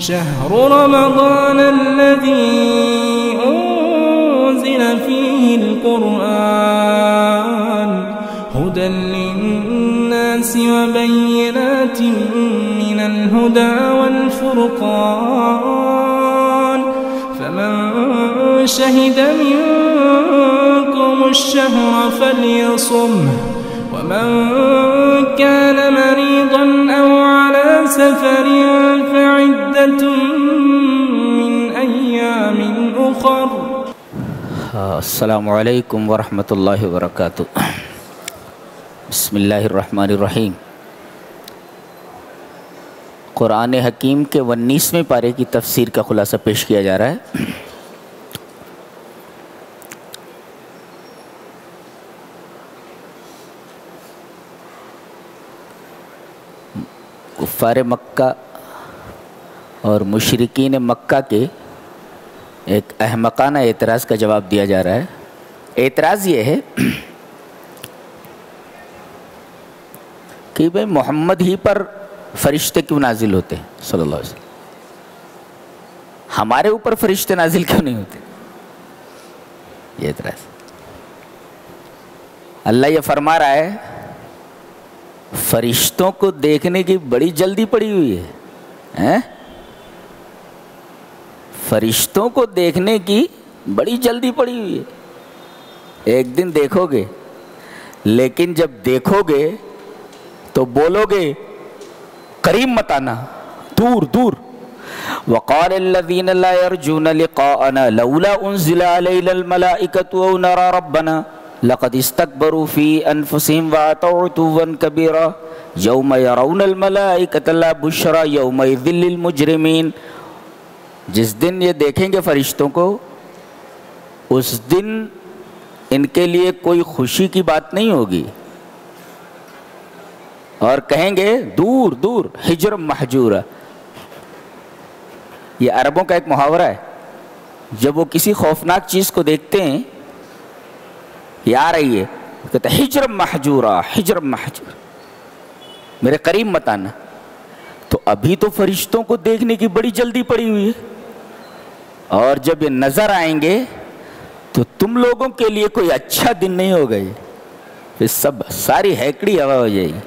شهر رمضان الذي أنزل فيه القرآن هدى للناس وبينات من الهدى والفرقان فمن شهد منكم الشهر فليصمه ومن كان مريضا أو على سفر فعدة من أيام أخر. السلام علیکم ورحمۃ اللہ وبرکاتہ. بسم اللہ الرحمن الرحیم. قرآن حکیم کے 19ویں پارے کی تفسیر کا خلاصہ پیش کیا جا رہا ہے. کفار مکہ اور مشرکین مکہ کے ایک احمقانہ اعتراض کا جواب دیا جا رہا ہے. اعتراض یہ ہے کہ بھئی محمد ہی پر فرشتے کیوں نازل ہوتے ہیں صلی اللہ علیہ وسلم، ہمارے اوپر فرشتے نازل کیوں نہیں ہوتے؟ یہ اعتراض. اللہ یہ فرما رہا ہے فرشتوں کو دیکھنے کی بڑی جلدی پڑی ہوئی ہے. فرشتوں کو دیکھنے کی بڑی جلدی پڑی ہوئی ہے. ایک دن دیکھو گے، لیکن جب دیکھو گے تو بولو گے قریب مت آنا، دور دور. وقال الذين لا يرجون لقاءنا لولا انزل علينا الملائكة او نرى ربنا لقد استكبروا في انفسهم واتوا عتوا كبيرا يوم يرون الملائكة لا بشرى يومئذ للمجرمين. جس دن یہ دیکھیں گے فرشتوں کو، اس دن ان کے لیے کوئی خوشی کی بات نہیں ہوگی، اور کہیں گے دور دور ہجر محجورہ. یہ عربوں کا ایک محاورہ ہے. جب وہ کسی خوفناک چیز کو دیکھتے ہیں، یہ آ رہی ہے، کہتے ہیں ہجر محجورہ، ہجر محجورہ، میرے قریب مت آنا. تو ابھی تو فرشتوں کو دیکھنے کی بڑی جلدی پڑی ہوئی ہے، اور جب یہ نظر آئیں گے تو تم لوگوں کے لیے کوئی اچھا دن نہیں ہوگا. یہ پھر ساری ہیکڑی ہوا ہو جائے گی.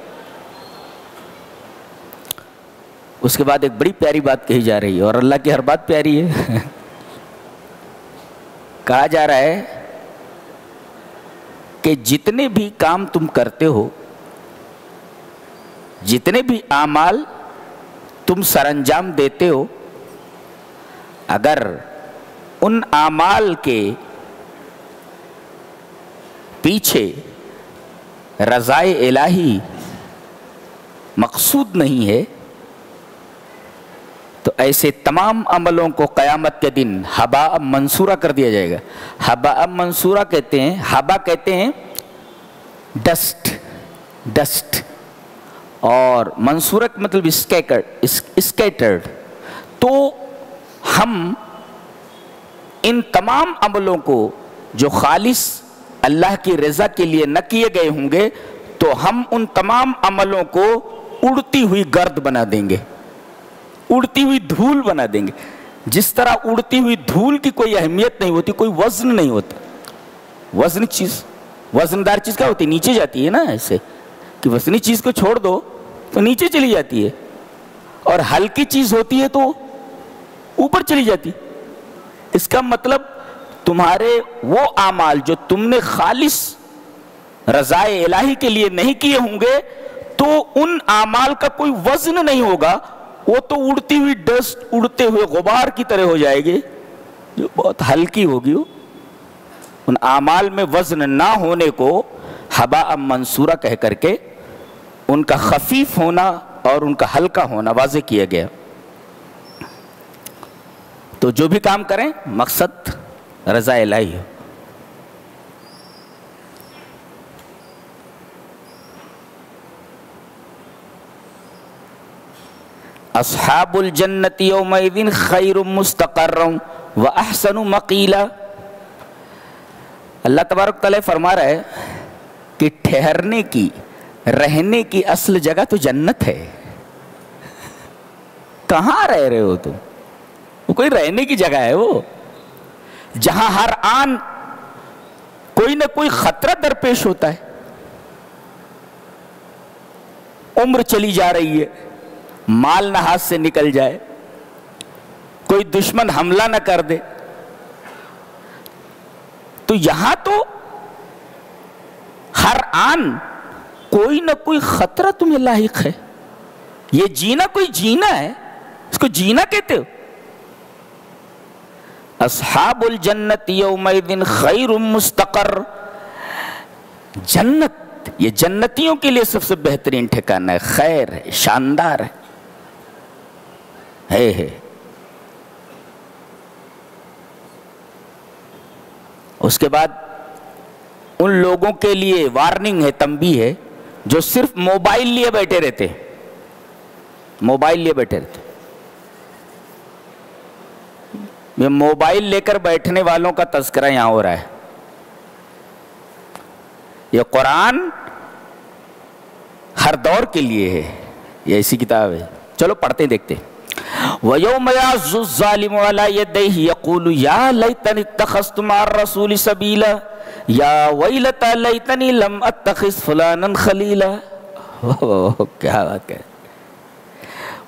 اس کے بعد ایک بڑی پیاری بات کہی جا رہی ہے، اور اللہ کی ہر بات پیاری ہے. کہا جا رہا ہے کہ جتنے بھی کام تم کرتے ہو، جتنے بھی اعمال تم سر انجام دیتے ہو، اگر ان اعمال کے پیچھے رضائے الہی مقصود نہیں ہے تو ایسے تمام عملوں کو قیامت کے دن ہباء منصورہ کر دیا جائے گا. ہباء منصورہ کہتے ہیں، ہبا کہتے ہیں ڈسٹ، اور منصورہ مطلب اسکیٹرڈ. تو ہم ان تمام عملوں کو جو خالص اللہ کی رضا کے لیے نہ کیے گئے ہوں گے، تو ہم ان تمام عملوں کو اڑتی ہوئی گرد بنا دیں گے، اڑتی ہوئی دھول بنا دیں گے. جس طرح اڑتی ہوئی دھول کی کوئی اہمیت نہیں ہوتی، کوئی وزن نہیں ہوتا. وزندار چیز کیا ہوتی ہے؟ نیچے جاتی ہے نا، ایسے کہ وزنی چیز کو چھوڑ دو تو نیچے چلی جاتی ہے، اور ہلکی چیز ہوتی ہے تو اوپر چلی جاتی. اس کا مطلب تمہارے وہ اعمال جو تم نے خالص رضائے الہی کے لیے نہیں کیے ہوں گے، تو ان اعمال کا کوئی وزن نہیں ہوگا. وہ تو اڑتی ہوئی ڈسٹ، اڑتے ہوئے غبار کی طرح ہو جائے گی، جو بہت ہلکی ہوگی. ان اعمال میں وزن نہ ہونے کو ہباء منصورہ کہہ کر کے ان کا خفیف ہونا اور ان کا ہلکا ہونا واضح کیا گیا. تو جو بھی کام کریں مقصد رضا الہی ہو. اصحاب الجنت یومئذ خیر مستقرا واحسن مقیلا. اللہ تبارک تعالیٰ فرما رہا ہے کہ ٹھہرنے کی، رہنے کی اصل جگہ تو جنت ہے. کہاں رہ رہے ہو تم؟ کوئی رہنے کی جگہ ہے وہ، جہاں ہر آن کوئی نہ کوئی خطرہ درپیش ہوتا ہے. عمر چلی جا رہی ہے، مال نہ ہاتھ سے نکل جائے، کوئی دشمن حملہ نہ کر دے. تو یہاں تو ہر آن کوئی نہ کوئی خطرہ تمہیں لاحق ہے. یہ جینا کوئی جینا ہے، اس کو جینا کہتے ہو. اصحاب الجنت یومئذ خیر مستقر، جنت یہ جنتیوں کے لیے سب سے بہترین ٹھکانہ ہے، خیر ہے، شاندار ہے. اس کے بعد ان لوگوں کے لیے وارننگ ہے، تنبیہ ہے، جو صرف موبائل لیے بیٹھے رہتے، موبائل لیے بیٹھے رہتے. یہ موبائل لے کر بیٹھنے والوں کا تذکرہ یہاں ہو رہا ہے. یہ قرآن ہر دور کے لیے ہے، یہ ایسی کتاب ہے. چلو پڑھتے دیکھتے. وَيَوْمَ يَعْضُ الظَّالِمُ عَلَىٰ يَدَيْهِ يَقُولُ يَا لَيْتَنِي اتَّخَذْتُ مَعَ الرَّسُولِ سَبِيلًا يَا وَيْلَتَىٰ لَيْتَنِي لَمْ أَتَّخِذْ فُلَانًا خَلِيلًا. کیا بات ہے.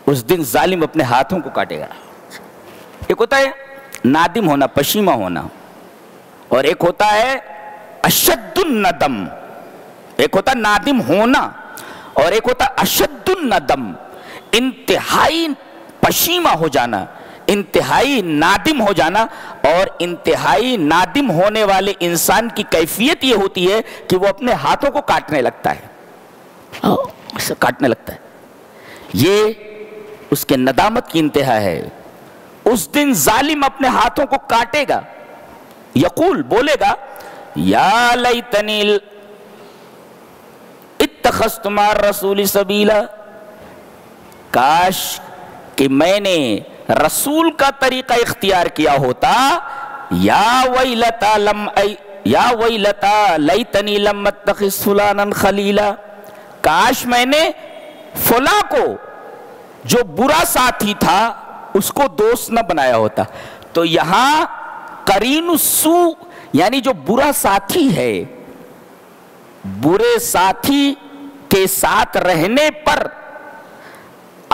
اس دن ظالم اپنے ہاتھوں کو کاٹے گا. ایک ہوتا ہے نادم ہونا، پشیمہ ہونا، اور ایک ہوتا ہے اشد الندم. ایک ہوتا نادم ہونا اور ایک ہوتا اشد الندم، انتہائی پشیمہ ہو جانا، انتہائی نادم ہو جانا. اور انتہائی نادم ہونے والے انسان کی کیفیت یہ ہوتی ہے کہ وہ اپنے ہاتھوں کو کاٹنے لگتا ہے، کاٹنے لگتا ہے. یہ اس کے ندامت کی انتہا ہے. اس دن ظالم اپنے ہاتھوں کو کاٹے گا. یقول بولے گا یا لیتنی اتخذت مع الرسول سبیلا، کاش کہ میں نے رسول کا طریقہ اختیار کیا ہوتا. یا ویلتا لیتنی لم اتخذ فلانا خلیلا، کاش میں نے فلاں کو جو برا ساتھی تھا اس کو دوست نہ بنایا ہوتا. تو یہاں قرین السوء یعنی جو برا ساتھی ہے، برے ساتھی کے ساتھ رہنے پر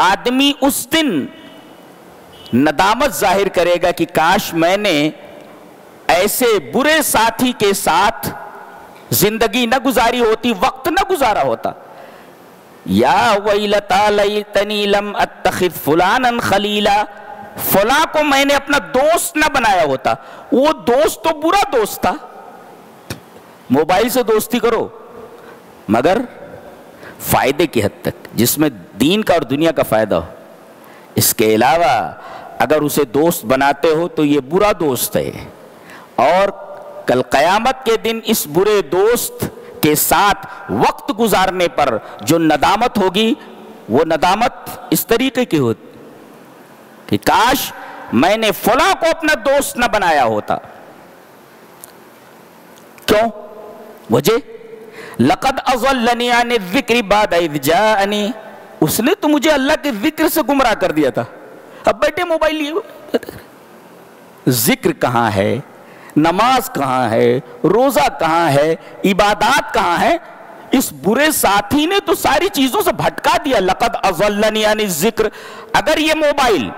آدمی اس دن ندامت ظاہر کرے گا کہ کاش میں نے ایسے برے ساتھی کے ساتھ زندگی نہ گزاری ہوتی، وقت نہ گزارا ہوتا. یا ویلتا لیتنی لم اتخذ فلانا خلیلا، فلاں کو میں نے اپنا دوست نہ بنایا ہوتا. وہ دوست تو برا دوست تھا. موبائل سے دوستی کرو مگر فائدے کی حد تک، جس میں دین کا اور دنیا کا فائدہ ہو. اس کے علاوہ اگر اسے دوست بناتے ہو تو یہ برا دوست ہے، اور کل قیامت کے دن اس برے دوست کے ساتھ وقت گزارنے پر جو ندامت ہوگی وہ ندامت اس طریقے کی ہوتی کہ کاش میں نے فلاں کو اپنا دوست نہ بنایا ہوتا. کیوں؟ وجہ لقد اضلنی عن الذکر بعد اذ جاءنی، اس نے تو مجھے اللہ کے ذکر سے گمراہ کر دیا تھا. اب بیٹھے موبائل لیے، ذکر کہاں ہے، نماز کہاں ہے، روزہ کہاں ہے، عبادات کہاں ہے؟ اس برے ساتھی نے تو ساری چیزوں سے بھٹکا دیا. لقد اضلنی عن الذکر. اگر یہ موبائل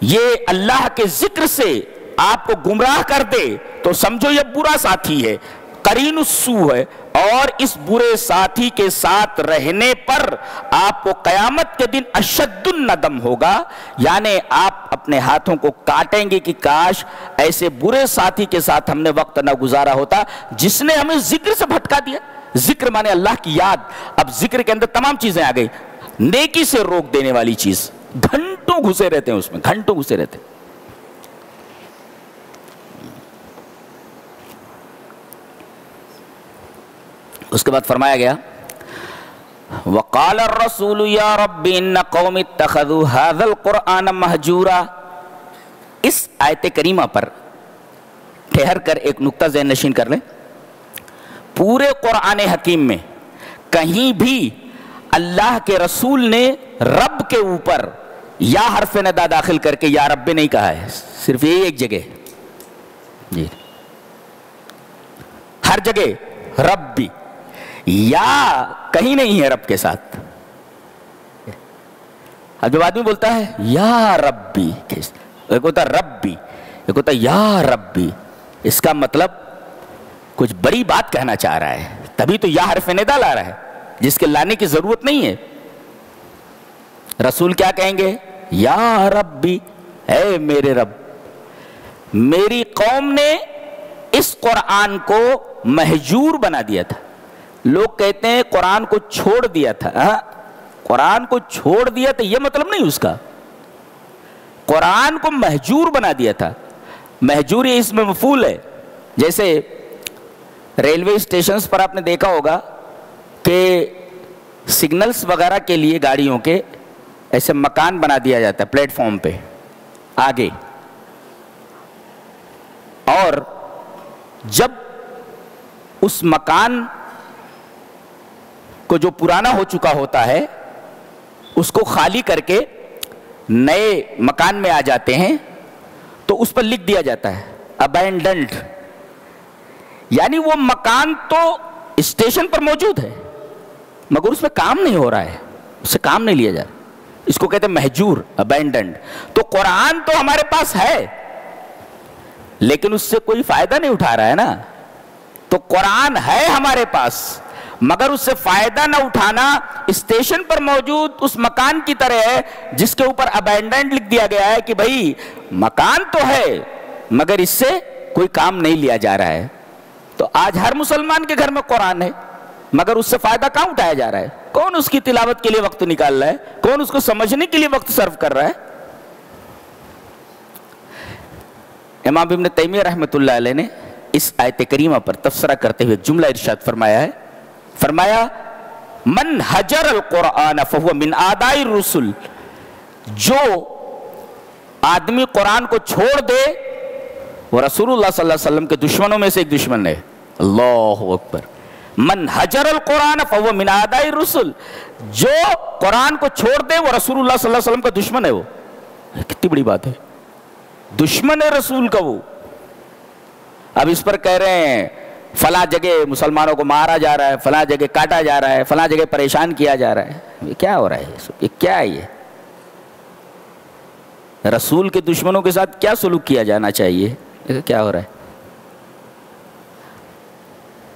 یہ اللہ کے ذکر سے آپ کو گمراہ کر دے تو سمجھو یہ برا ساتھی ہے، قرین السوء ہے. اور اس برے ساتھی کے ساتھ رہنے پر آپ کو قیامت کے دن اشد الندم ہوگا. یعنی آپ اپنے ہاتھوں کو کاٹیں گے کہ کاش ایسے برے ساتھی کے ساتھ ہم نے وقت نہ گزارا ہوتا جس نے ہمیں ذکر سے بھٹکا دیا. ذکر مانے اللہ کی یاد. اب ذکر کے اندر تمام چیزیں آ گئی. نیکی سے روک دینے والی چیز، گھنٹوں گھسے رہتے ہیں اس میں، گھنٹوں گھسے رہتے ہیں. اس کے بعد فرمایا گیا وَقَالَ الرَّسُولُ يَا رَبِّ إِنَّ قَوْمِ اتَّخَذُوا هَذَا الْقُرْآنَ مَهْجُورًا. اس آیت کریمہ پر ٹھہر کر ایک نقطہ ذہن نشین کر لیں. پورے قرآن حکیم میں کہیں بھی اللہ کے رسول نے رب کے اوپر یا حرف ندا داخل کر کے یا رب نہیں کہا ہے، صرف یہی ایک جگہ جی، ہر جگہ ربی، یا کہیں نہیں ہے رب کے ساتھ۔ اب جب آدمی بولتا ہے یا ربی، ایک ہوتا ربی، ایک ہوتا یا ربی، اس کا مطلب کچھ بڑی بات کہنا چاہ رہا ہے، تبھی تو یا حرف ندا لا رہا ہے، جس کے لانے کی ضرورت نہیں ہے۔ رسول کیا کہیں گے؟ یا ربی، اے میرے رب۔ میری قوم نے اس قرآن کو مہجور بنا دیا تھا۔ لوگ کہتے ہیں قرآن کو چھوڑ دیا تھا، قرآن کو چھوڑ دیا تھا یہ مطلب نہیں اس کا، قرآن کو مہجور بنا دیا تھا۔ مہجور یہ اس میں مفعول ہے، جیسے ریلوے اسٹیشنز پر آپ نے دیکھا ہوگا کہ سگنلز وغیرہ کے لیے گاڑیوں کے ایسے مکان بنا دیا جاتا ہے پلیٹ فارم پہ آگے، اور جب اس مکان کو جو پرانا ہو چکا ہوتا ہے اس کو خالی کر کے نئے مکان میں آ جاتے ہیں تو اس پر لکھ دیا جاتا ہے ابینڈنڈ، یعنی وہ مکان تو اسٹیشن پر موجود ہے مگر اس میں کام نہیں ہو رہا ہے، اس سے کام نہیں لیا جا رہا، اس کو کہتے ہیں مہجور، ابینڈنڈ۔ تو قرآن تو ہمارے پاس ہے لیکن اس سے کوئی فائدہ نہیں اٹھا رہا ہے نا، تو قرآن ہے ہمارے پاس مگر اس سے فائدہ نہ اٹھانا اسٹیشن پر موجود اس مکان کی طرح ہے جس کے اوپر ابینڈنڈ لکھ دیا گیا ہے کہ بھائی مکان تو ہے مگر اس سے کوئی کام نہیں لیا جا رہا ہے۔ تو آج ہر مسلمان کے گھر میں قرآن ہے مگر اس سے فائدہ کہاں اٹھایا جا رہا ہے؟ کون اس کی تلاوت کے لیے وقت نکال رہا ہے؟ کون اس کو سمجھنے کے لیے وقت صرف کر رہا ہے؟ امام ابن تیمیہ رحمۃ اللہ علیہ نے اس آیت کریمہ پر تفسیرہ کرتے ہوئے ایک جملہ ارشاد فرمایا ہے، فرمایا من حجر القرآن فہو من اعداء الرسل، جو آدمی قرآن کو چھوڑ دے وہ رسول اللہ صلی اللہ علیہ وسلم کے دشمنوں میں سے ایک دشمن ہے۔ اللہ اکبر، من حجر القرآن فہو من اعداء الرسل، جو قرآن کو چھوڑ دے وہ رسول اللہ صلی اللہ علیہ وسلم کا دشمن ہے۔ وہ کتنی بڑی بات ہے، دشمن ہے رسول کا وہ۔ اب اس پر کہہ رہے ہیں فلاں جگہ مسلمانوں کو مارا جا رہا ہے، فلاں جگہ کاٹا جا رہا ہے، فلاں جگہ پریشان کیا جا رہا ہے، یہ کیا ہو رہا ہے؟ یہ کیا ہے؟ یہ رسول کے دشمنوں کے ساتھ کیا سلوک کیا جانا چاہیے؟ کیا ہو رہا ہے؟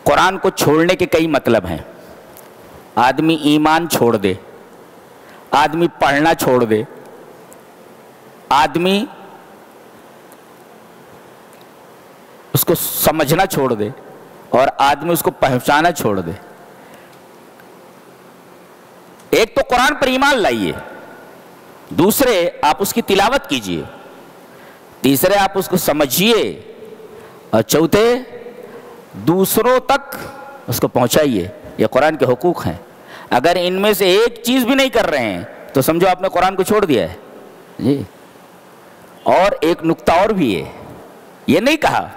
قرآن کو چھوڑنے کے کئی مطلب ہیں۔ آدمی ایمان چھوڑ دے، آدمی پڑھنا چھوڑ دے، آدمی اس کو سمجھنا چھوڑ دے، اور آدمی اس کو پہچانا چھوڑ دے۔ ایک تو قرآن پر ایمان لائیے، دوسرے آپ اس کی تلاوت کیجئے، تیسرے آپ اس کو سمجھیے، اور چوتھے دوسروں تک اس کو پہنچائیے۔ یہ قرآن کے حقوق ہیں۔ اگر ان میں سے ایک چیز بھی نہیں کر رہے ہیں تو سمجھو آپ نے قرآن کو چھوڑ دیا ہے جی۔ اور ایک نکتہ اور بھی ہے، یہ نہیں کہا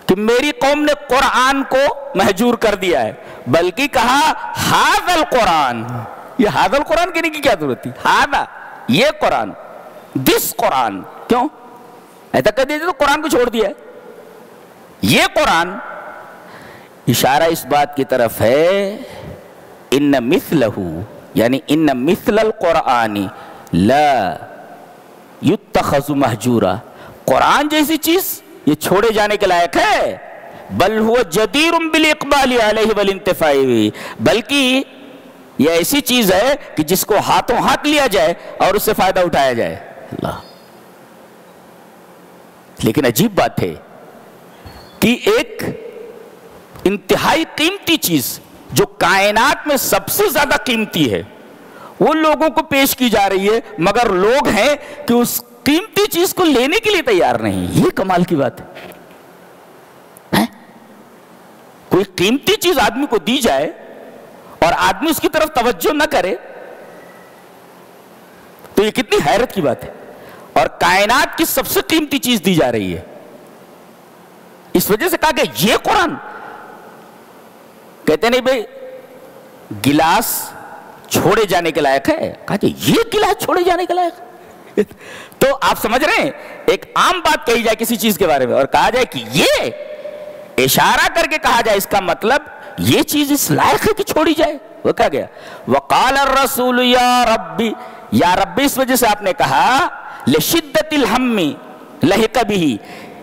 کہ میری قوم نے قرآن کو مہجور کر دیا ہے، بلکہ کہا ھذا القرآن۔ یہ ھذا القرآن کہنے کی کیا ضرورت تھی؟ ھذا، یہ قرآن، دس قرآن، کیوں ایسا کہہ دیجیے تو قرآن کو چھوڑ دیا ہے؟ یہ قرآن اشارہ اس بات کی طرف ہے ان مثلہ، یعنی ان مثل القرآن لا یتخذ مہجورا، قرآن جیسی چیز یہ چھوڑے جانے کے لائق ہے، بل هو جدیر بالاقبال علیہ والانتفاع، بلکہ یہ ایسی چیز ہے کہ جس کو ہاتھوں ہاتھ لیا جائے اور اس سے فائدہ اٹھایا جائے۔ اللہ، لیکن عجیب بات ہے کہ ایک انتہائی قیمتی چیز جو کائنات میں سب سے زیادہ قیمتی ہے وہ لوگوں کو پیش کی جا رہی ہے، مگر لوگ ہیں کہ اس قیمتی چیز کو لینے کے لیے تیار نہیں۔ یہ کمال کی بات ہے، کوئی قیمتی چیز آدمی کو دی جائے اور آدمی اس کی طرف توجہ نہ کرے تو یہ کتنی حیرت کی بات ہے۔ اور کائنات کی سب سے قیمتی چیز دی جا رہی ہے، اس وجہ سے کہا کہ یہ قرآن، کہتے نہیں بھئی گلاس چھوڑے جانے کے لائق ہے، کہا کہ یہ گلاس چھوڑے جانے کے لائق، تو آپ سمجھ رہے ہیں، ایک عام بات کہی جائے کسی چیز کے بارے میں اور کہا جائے کہ یہ اشارہ کر کے کہا جائے، اس کا مطلب یہ چیز اس لائق ہے کہ چھوڑی جائے، وہ کہا گیا وقال الرسول یا ربی، یا ربی اس وجہ سے آپ نے کہا لشدت الہم لحق به،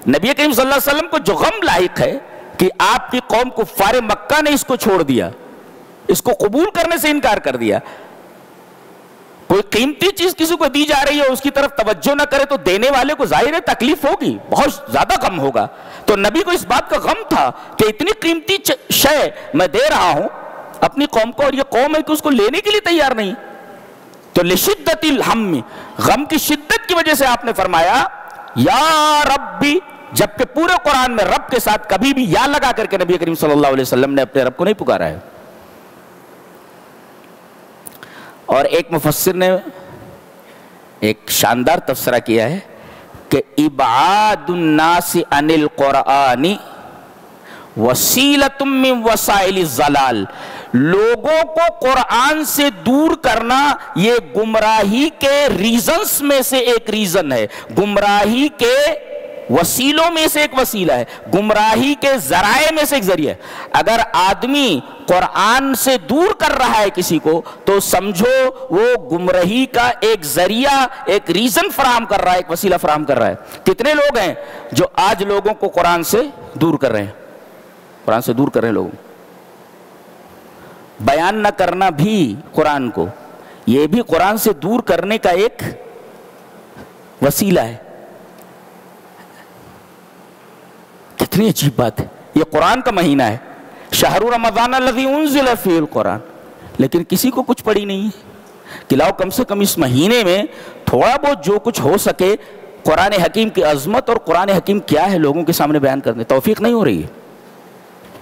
نبی کریم صلی اللہ علیہ وسلم کو جو غم لاحق ہے کہ آپ کی قوم کفار مکہ نے اس کو چھوڑ دیا، اس کو قبول کرنے سے انکار کر دیا۔ کوئی قیمتی چیز کسی کو دی جا رہی ہے، اس کی طرف توجہ نہ کرے تو دینے والے کو ظاہر ہے تکلیف ہوگی، بہت زیادہ غم ہوگا۔ تو نبی کو اس بات کا غم تھا کہ اتنی قیمتی شے میں دے رہا ہوں اپنی قوم کو، اور یہ قوم ہے کہ اس کو لینے کے لیے تیار نہیں۔ تو لشدت الہم، غم کی شدت کی وجہ سے آپ نے فرمایا یا ربی، جبکہ پورے قرآن میں رب کے ساتھ کبھی بھی یا لگا کر کے نبی کریم صلی اللہ علیہ وسلم نے اپنے رب کو نہیں پکارا ہے۔ اور ایک مفسر نے ایک شاندار تفسیرہ کیا ہے کہ ابعاد الناس عن القرآن وسیلۃ من وسائل الضلال، لوگوں کو قرآن سے دور کرنا یہ گمراہی کے ریزنز میں سے ایک ریزن ہے، گمراہی کے وسیلوں میں سے ایک وسیلہ ہے، گمراہی کے ذرائع میں سے ایک ذریعہ ہے۔ اگر آدمی قرآن سے دور کر رہا ہے کسی کو تو سمجھو وہ گمراہی کا ایک ذریعہ، ایک ریزن فراہم کر رہا ہے، ایک وسیلہ فراہم کر رہا ہے۔ کتنے لوگ ہیں جو آج لوگوں کو قرآن سے دور کر رہے ہیں، قرآن سے دور کر رہے ہیں لوگوں، بیان نہ کرنا بھی قرآن کو، یہ بھی قرآن سے دور کرنے کا ایک وسیلہ ہے۔ کتنی عجیب بات ہے، یہ قرآن کا مہینہ ہے، شہر رمضان الذی انزل فیہ القرآن، لیکن کسی کو کچھ پڑی نہیں ہے کہ لاؤ کم سے کم اس مہینے میں تھوڑا بہت جو کچھ ہو سکے قرآن حکیم کی عظمت اور قرآن حکیم کیا ہے لوگوں کے سامنے بیان کرنے۔ توفیق نہیں ہو رہی ہے،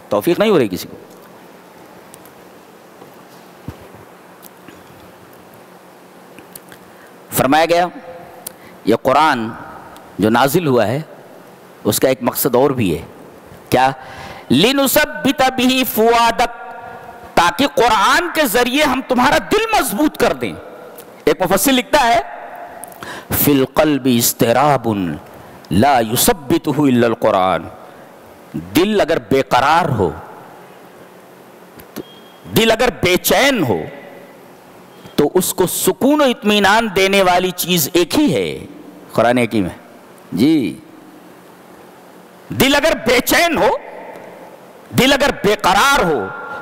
توفیق نہیں ہو رہی کسی کو۔ فرمایا گیا یہ قرآن جو نازل ہوا ہے اس کا ایک مقصد اور بھی ہے، کیا؟ لِنُثَبِّتَ بِهِ فُؤَادَكَ، تاکہ قرآن کے ذریعے ہم تمہارا دل مضبوط کر دیں۔ ایک مفسر لکھتا ہے فِي الْقَلْبِ اِسْتِرَابٌ لَا يُثَبِّتُهُ إِلَّا الْقُرْآنُ، دل اگر بے قرار ہو، دل اگر بے چین ہو تو اس کو سکون و اطمینان دینے والی چیز ایک ہی ہے، قرآن حکیم ہے جی۔ دل اگر بے چین ہو، دل اگر بے قرار ہو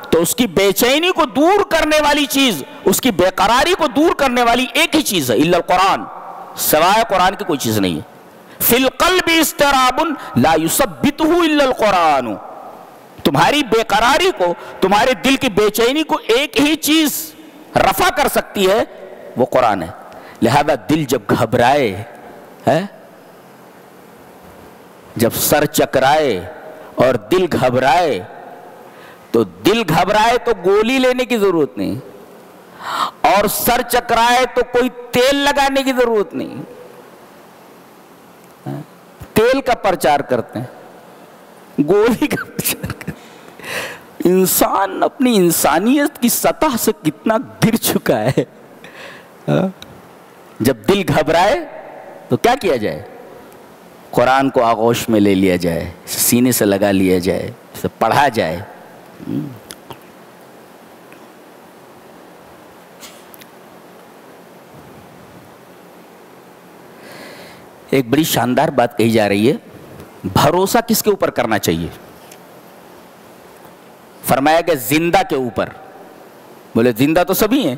تو اس کی بے چینی کو دور کرنے والی چیز، اس کی بے قراری کو دور کرنے والی ایک ہی چیز ہے، الا القرآن، سوائے قرآن کی کوئی چیز نہیں ہے۔ فی القلب اضطراب لا یثبتہ الا القرآن، تمہاری بے قراری کو، تمہارے دل کی بے چینی کو ایک ہی چیز رفع کر سکتی ہے، وہ قرآن ہے۔ لہذا دل جب گھبرائے ہے، جب سر چکرائے اور دل گھبرائے تو گولی لینے کی ضرورت نہیں، اور سر چکرائے تو کوئی تیل لگانے کی ضرورت نہیں، تیل کا پرچار کرتے ہیں، گولی کا پرچار کرتے ہیں۔ انسان اپنی انسانیت کی سطح سے کتنا گر چکا ہے۔ جب دل گھبرائے تو کیا کیا جائے؟ قرآن کو آغوش میں لے لیا جائے، سینے سے لگا لیا جائے، اسے پڑھا جائے۔ ایک بڑی شاندار بات کہی جا رہی ہے، بھروسہ کس کے اوپر کرنا چاہیے؟ فرمایا کہ زندہ کے اوپر۔ بولے زندہ تو سبھی ہیں،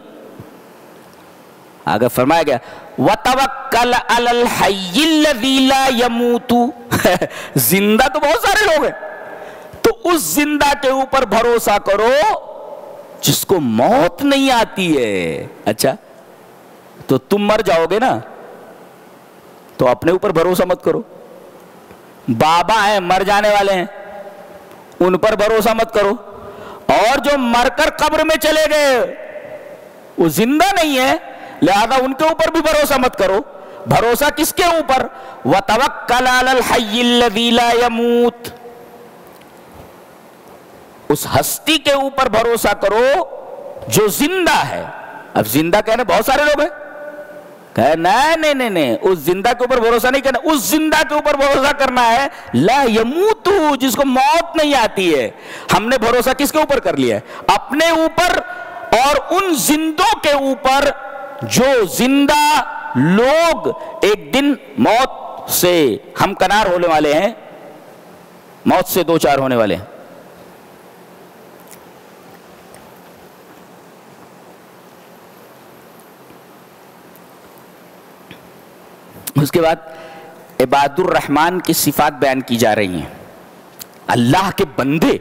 آگے فرمایا گیا وَتَوَكَّلْ عَلَى الْحَيِّ الَّذِي لَا يَمُوتُ، زندہ تو بہت سارے لوگ ہیں، تو اس زندہ کے اوپر بھروسہ کرو جس کو موت نہیں آتی ہے۔ اچھا تو تم مر جاؤ گے نا، تو اپنے اوپر بھروسہ مت کرو۔ بابا ہیں مر جانے والے ہیں، ان پر بھروسہ مت کرو، اور جو مر کر قبر میں چلے گئے وہ زندہ نہیں ہے، لہذا ان کے اوپر بھی بھروسہ مت کرو۔ بھروسہ کس کے اوپر؟ وَتَوَكَّلْ عَلَى الْحَيِّ الَّذِي لَا يَمُوتُ، اس ہستی کے اوپر بھروسہ کرو جو زندہ ہے۔ اب زندہ کہنے بہت سارے لوگ ہیں، نہیں، اس زندہ کے اوپر بھروسہ نہیں کرنا، اس زندہ کے اوپر بھروسہ کرنا ہے لا یموت، جس کو موت نہیں آتی ہے۔ ہم نے بھروسہ کس کے اوپر کر لیا ہے؟ اپنے اوپر اور ان زندوں کے اوپر جو زندہ لوگ ایک دن موت سے ہمکنار ہونے والے ہیں، موت سے دو چار ہونے والے ہیں۔ اس کے بعد عباد الرحمن کی صفات بیان کی جا رہی ہیں، اللہ کے بندے۔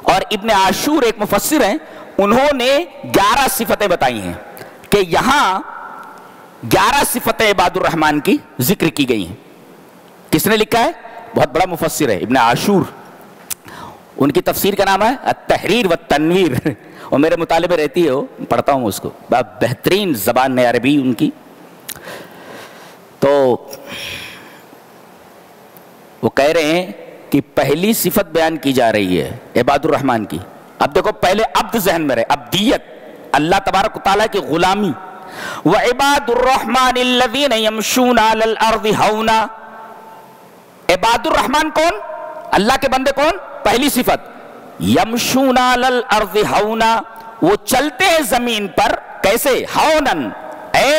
اور ابن عاشور ایک مفسر ہیں، انہوں نے 11 صفتیں بتائی ہیں کہ یہاں 11 صفتیں عباد الرحمن کی ذکر کی گئی ہیں۔ کس نے لکھا ہے؟ بہت بڑا مفسر ہے ابن عاشور، ان کی تفسیر کا نام ہے التحریر والتنویر، اور میرے مطالعے میں رہتی ہے، پڑھتا ہوں اس کو، بہترین زبان عربی ان کی۔ تو وہ کہہ رہے ہیں کہ پہلی صفت بیان کی جا رہی ہے عباد الرحمن کی۔ اب دیکھو، پہلے عبد ذہن میں رہے، عبدیت، اللہ تبارک و تعالیٰ کی غلامی۔ وَعِبَادُ الرَّحْمَنِ الَّذِينَ يَمْشُونَ عَلَى الْأَرْضِ هَوْنًا۔ عباد الرحمن کون؟ اللہ کے بندے کون؟ پہلی صفت یمشون علی الارض ہونا، وہ چلتے ہیں زمین پر کیسے؟ ہونن، اے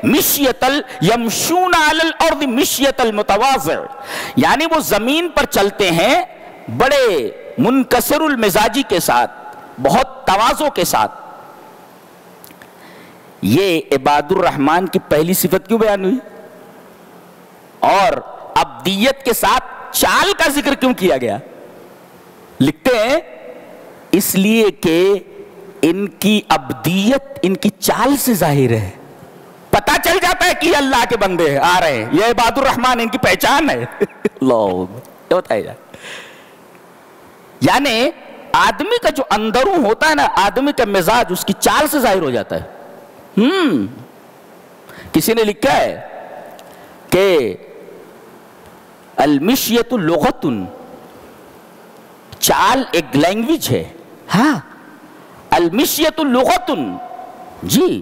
مشیت یمشون علی الارض مشیت المتواضع، یعنی وہ زمین پر چلتے ہیں بڑے منکسر المزاجی کے ساتھ، بہت تواضع کے ساتھ۔ یہ عباد الرحمن کی پہلی صفت کیوں بیان ہوئی؟ اور عبدیت کے ساتھ چال کا ذکر کیوں کیا گیا؟ لکھتے ہیں اس لیے کہ ان کی عبدیت ان کی چال سے ظاہر ہے، پتہ چل جاتا ہے کہ یہ اللہ کے بندے آ رہے ہیں، یہ عباد الرحمن ان کی پہچان ہے۔ اللہ بتایا جائے، یعنی آدمی کا جو اندروں ہوتا ہے نا، آدمی کا مزاج اس کی چال سے ظاہر ہو جاتا ہے۔ کسی نے لکھا ہے کہ المشیت لغت، چال ایک لینگویج ہے۔ ہاں، المشیت لغت، جی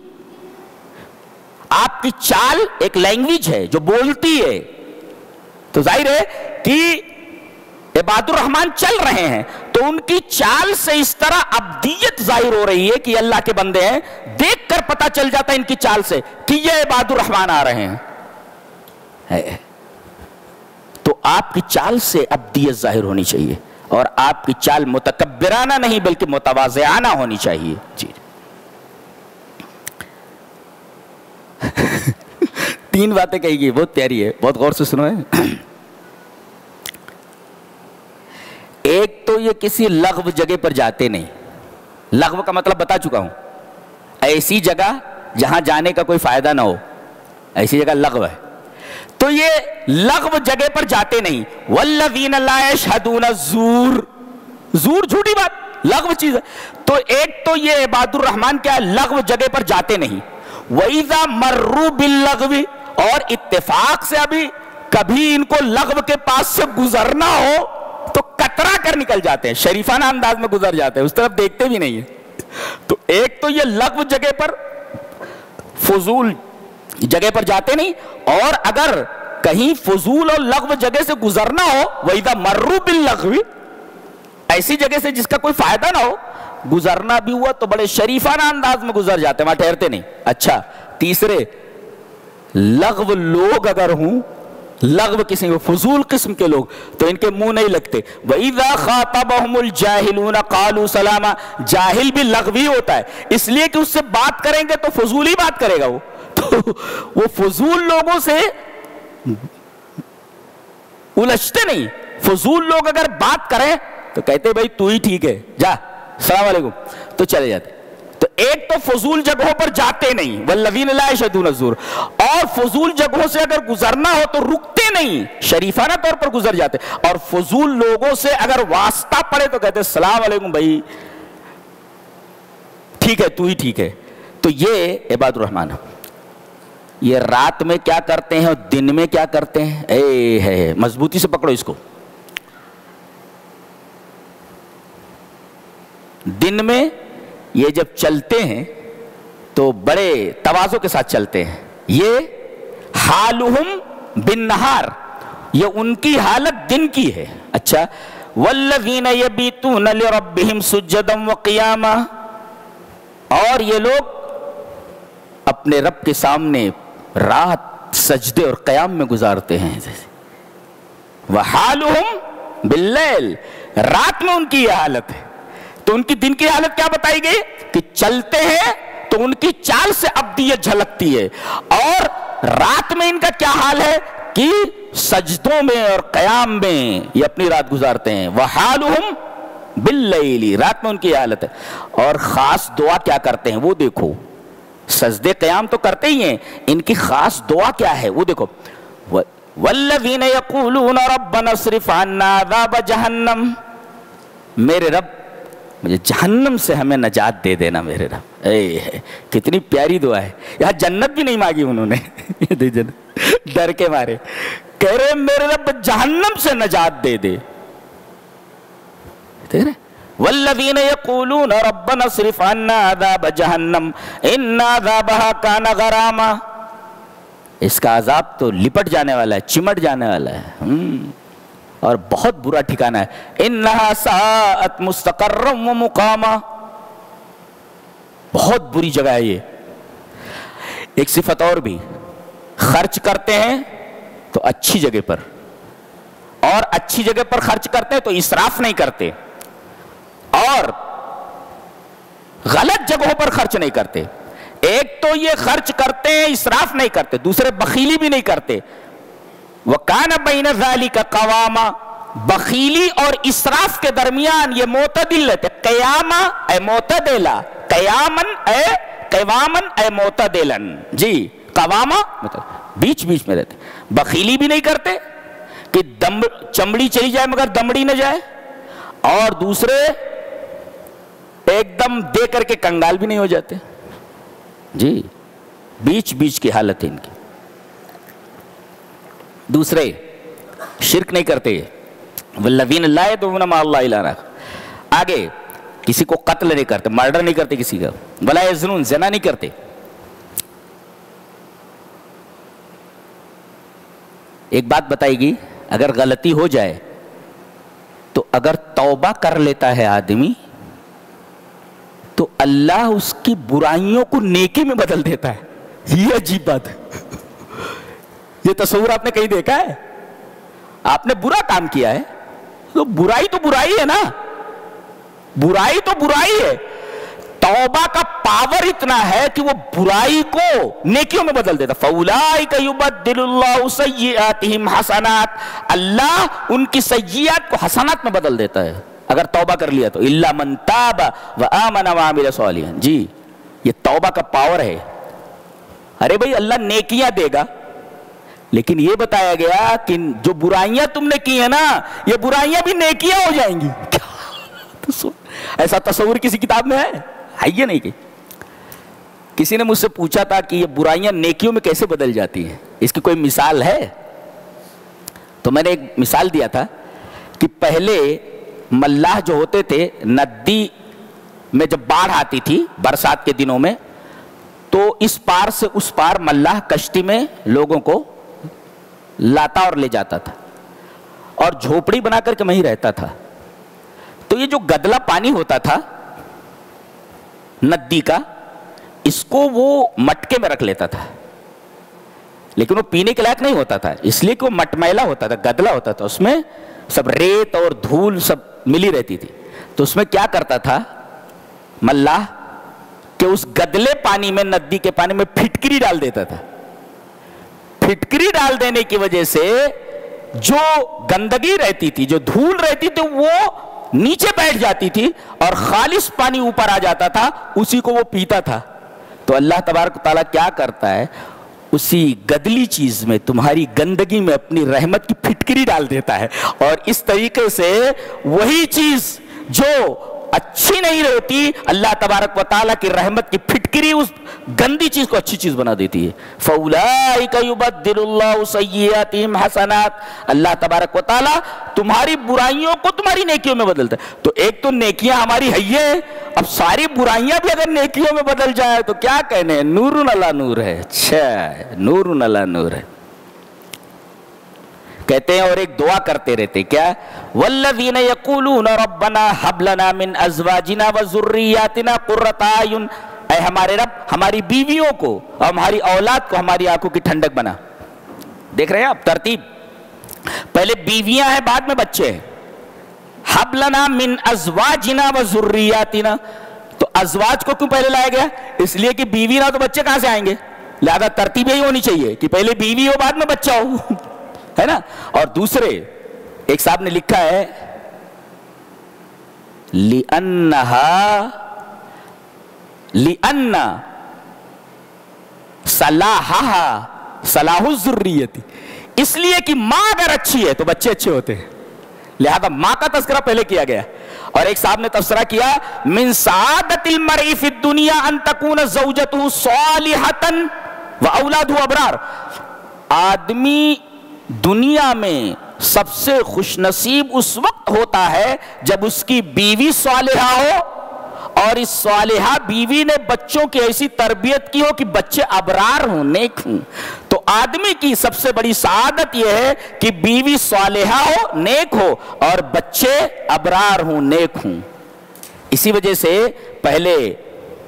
آپ کی چال ایک لینگویج ہے جو بولتی ہے۔ تو ظاہر ہے کہ عباد الرحمن چل رہے ہیں تو ان کی چال سے اس طرح عبدیت ظاہر ہو رہی ہے کہ اللہ کے بندے ہیں، دیکھ کر پتہ چل جاتا ہے ان کی چال سے کہ یہ عباد الرحمن آ رہے ہیں۔ تو آپ کی چال سے عبدیت ظاہر ہونی چاہیے، اور آپ کی چال متکبرانہ نہیں بلکہ متواضعانہ ہونی چاہیے۔ جی 3 باتیں کہی گئی، بہت پیاری ہے، بہت غور سے سنو ہے۔ ایک تو یہ کسی لغو جگہ پر جاتے نہیں، لغو کا مطلب بتا چکا ہوں، ایسی جگہ جہاں جانے کا کوئی فائدہ نہ ہو، ایسی جگہ لغو ہے۔ تو یہ لغو جگہ پر جاتے نہیں۔ والذین لا یشہدون الزور، زور جھوٹی بات، لغو چیز ہے۔ تو ایک تو یہ عباد الرحمن کیا ہے؟ لغو جگہ پر جاتے نہیں۔ وَإِذَا مَرُّوا بِاللَّغْوِ، اور اتفاق سے ابھی کبھی ان کو لغو کے پاس سے گزرنا ہو تو کترا کر نکل جاتے ہیں، شریفانہ انداز میں گزر جاتے ہیں، اس طرف دیکھتے بھی نہیں ہیں۔ تو ایک تو یہ لغو جگہ پر، فضول جگہ پر جاتے نہیں، اور اگر کہیں فضول اور لغو جگہ سے گزرنا ہو، وَإِذَا مَرُّوا بِاللَّغْوِ، ایسی جگہ سے جس کا کوئی فائدہ نہ ہو، گزرنا بھی ہوا تو بڑے شریفانہ انداز میں گزر جاتے ہیں، وہاں ٹھہرتے نہیں۔ اچھا، تیسرے، لغو لوگ اگر ہوں، لغو کسی کو، فضول قسم کے لوگ، تو ان کے منہ نہیں لگتے۔ وَإِذَا خَاطَبَهُمُ الْجَاهِلُونَ قَالُوا سَلَامًا، جاہل بھی لغوی ہوتا ہے، اس لیے کہ اس سے بات کریں گے تو فضول ہی بات کرے گا وہ، تو وہ فضول لوگوں سے الجھتے نہیں۔ فضول لوگ اگر بات کریں تو کہتے بھائی تو ہی ٹھیک ہے، جا السلام علیکم، تو چلے جاتے۔ تو ایک تو فضول جگہوں پر جاتے نہیں، والذین لا یشہدون الزور، اور فضول جگہوں سے اگر گزرنا ہو تو رکتے نہیں، شریفانہ طور پر گزر جاتے، اور فضول لوگوں سے اگر واسطہ پڑے تو کہتے السلام علیکم بھائی ٹھیک ہے، تو ہی ٹھیک ہے۔ تو یہ عباد الرحمن ہے۔ یہ رات میں کیا کرتے ہیں اور دن میں کیا کرتے ہیں، اے ہے، مضبوطی سے پکڑو اس کو۔ دن میں یہ جب چلتے ہیں تو بڑے تواضع کے ساتھ چلتے ہیں، یہ حالہم بالنہار، یہ ان کی حالت دن کی ہے. اچھا، والذین یبیتون لربہم سجدا وقیاما، اور یہ لوگ اپنے رب کے سامنے رات سجدے اور قیام میں گزارتے ہیں. وحالہم باللیل، رات میں ان کی یہ حالت ہے. تو ان کی دن کی حالت کیا بتائی گئی کہ چلتے ہیں تو ان کی چال سے ابدیت جھلکتی ہے، اور رات میں ان کا کیا حال ہے کہ سجدوں میں اور قیام میں یہ اپنی رات گزارتے ہیں. وحالہم باللیل، رات میں ان کی حالت ہے. اور خاص دعا کیا کرتے ہیں وہ دیکھو. سجدے قیام تو کرتے ہی ہیں، ان کی خاص دعا کیا ہے وہ دیکھو. والذین یقولون ربنا اصرف عنا عذاب جہنم، میرے رب مجھے جہنم سے ہمیں نجات دے دینا میرے رب. کتنی پیاری دعا ہے. یہاں جنت بھی نہیں مانگی انہوں نے ڈر کے مارے، کہہ رہے میرے رب جہنم سے نجات دے دے. والذین یقولون ربنا اصرف عنا عذاب جہنم ان عذابها کان غراما، اس کا عذاب تو لپٹ جانے والا ہے، چمٹ جانے والا ہے، اور بہت برا ٹھکانہ ہے. انہا ساءت مستقرا ومقاما، بہت بری جگہ ہے یہ. ایک صفت اور بھی، خرچ کرتے ہیں تو اچھی جگہ پر، اور اچھی جگہ پر خرچ کرتے ہیں تو اسراف نہیں کرتے، اور غلط جگہوں پر خرچ نہیں کرتے. ایک تو یہ خرچ کرتے ہیں اسراف نہیں کرتے، دوسرے بخیلی بھی نہیں کرتے. وَكَانَ بَيْنَ ذَلِكَ قَوَامًا، بخیلی اور اسراف کے درمیان یہ معتدل رہتے. قیامہ اے معتدلا، قیامن اے قوامن اے معتدلن. جی قوامہ بیچ بیچ میں رہتے، بخیلی بھی نہیں کرتے کہ چمڑی چلی جائے مگر دمڑی نہ جائے، اور دوسرے ایک دم دے کر کے کنگال بھی نہیں ہو جاتے. جی بیچ بیچ کی حالت ہے ان کی. دوسرے شرک نہیں کرتے، والذین لا یدعون مع اللہ الہا آخر. آگے کسی کو قتل نہیں کرتے، مرڈر نہیں کرتے کسی کا. ولا یزنون، زنا نہیں کرتے. ایک بات بتائے گی، اگر غلطی ہو جائے تو اگر توبہ کر لیتا ہے آدمی تو اللہ اس کی برائیوں کو نیکی میں بدل دیتا ہے. یہ عجیب بات ہے. یہ تصور آپ نے کہیں دیکھا ہے؟ آپ نے برا کام کیا ہے تو برائی ہے نا، برائی تو برائی ہے. توبہ کا پاور اتنا ہے کہ وہ برائی کو نیکیوں میں بدل دیتا. فَأُولَٰئِكَ يُبَدِّلُ اللَّهُ سَيِّئَاتِهِمْ حَسَنَاتٍ، اللہ ان کی سیئات کو حسنات میں بدل دیتا ہے اگر توبہ کر لیا تو. إِلَّا مَن تَابَ وَآمَنَ وَعَمِلَ صَالِحًا. جی یہ توبہ کا پاور ہے. ارے بھائی اللہ نیکیاں دے گا، لیکن یہ بتایا گیا کہ جو برائیاں تم نے کی ہیں نا، یہ برائیاں بھی نیکیاں ہو جائیں گی. ایسا تصور کسی کتاب میں ہے یہ نہیں. کہ کسی نے مجھ سے پوچھا تھا کہ یہ برائیاں نیکیوں میں کیسے بدل جاتی ہیں، اس کی کوئی مثال ہے؟ تو میں نے ایک مثال دیا تھا کہ پہلے ملاح جو ہوتے تھے، ندی میں جب باڑھ آتی تھی برسات کے دنوں میں، تو اس پار سے اس پار ملاح کشتی میں لوگوں کو لاتا اور لے جاتا تھا، اور جھوپڑی بنا کر کے وہیں رہتا تھا. تو یہ جو گدلا پانی ہوتا تھا ندی کا، اس کو وہ مٹکے میں رکھ لیتا تھا، لیکن وہ پینے کے لائق نہیں ہوتا تھا، اس لیے کہ وہ مٹمیلا ہوتا تھا، گدلا ہوتا تھا، اس میں سب ریت اور دھول سب ملی رہتی تھی. تو اس میں کیا کرتا تھا ملاح کہ اس گدلے پانی میں، ندی کے پانی میں پھٹکری ڈال دیتا تھا. پھٹکری ڈال دینے کی وجہ سے جو گندگی رہتی تھی، جو دھول رہتی تھی، وہ نیچے بیٹھ جاتی تھی اور خالص پانی اوپر آ جاتا تھا، اسی کو وہ پیتا تھا. تو اللہ تبارک و تعالیٰ کیا کرتا ہے، اسی گدلی چیز میں، تمہاری گندگی میں اپنی رحمت کی پھٹکری ڈال دیتا ہے، اور اس طریقے سے وہی چیز جو اچھی نہیں رہتی، اللہ تبارک و تعالیٰ کی رحمت کی پھٹکری اس گندی چیز کو اچھی چیز بنا دیتی ہے. فَأُولَٰئِكَ يُبَدِّلُ اللَّهُ سَيِّئَاتِهِمْ حَسَنَاتٍ، اللہ تبارک و تعالیٰ تمہاری برائیوں کو تمہاری نیکیوں میں بدلتا ہے. تو ایک تو نیکیاں ہماری ہیں اب ساری برائیاں بھی اگر نیکیوں میں بدل جائے تو کیا کہنے، نور علی نور ہے. اچھا نور علی نور ہے. کہتے ہیں اور ایک دعا کرتے رہتے، کیا؟ والذین یقولون ربنا ھب لنا من ازواجنا وذریاتنا قرۃ اعین، اے ہمارے رب ہماری بیویوں کو اور ہماری اولاد کو ہماری آنکھوں کی ٹھنڈک بنا. دیکھ رہے ہیں آپ ترتیب، پہلے بیویاں ہیں بعد میں بچے ہیں. ھب لنا من ازواجنا وذریاتنا، تو ازواج کو کیوں پہلے لایا گیا؟ اس لیے کہ بیوی نہ تو بچے کہاں سے آئیں گے، لہذا ترتیب یہی ہونی چاہیے کہ پہلے بیوی ہو بعد میں بچہ ہو، ہے نا. اور دوسرے ایک صاحب نے لکھا ہے لِأَنَّ صَلَاحَهَا صلاح الذریت، اس لیے کہ ماں اگر اچھی ہے تو بچے اچھے ہوتے ہیں، لہذا ماں کا تذکرہ پہلے کیا گیا. اور ایک صاحب نے تبصرہ کیا من سعادت المرء فی الدنیا ان تکون زوجته صالحۃ واولادہ ابرار، آدمی دنیا میں سب سے خوش نصیب اس وقت ہوتا ہے جب اس کی بیوی صالحہ ہو اور اس صالحہ بیوی نے بچوں کی ایسی تربیت کی ہو کہ بچے ابرار ہوں، نیک ہوں. تو آدمی کی سب سے بڑی سعادت یہ ہے کہ بیوی صالحہ ہو، نیک ہو، اور بچے ابرار ہوں، نیک ہوں. اسی وجہ سے پہلے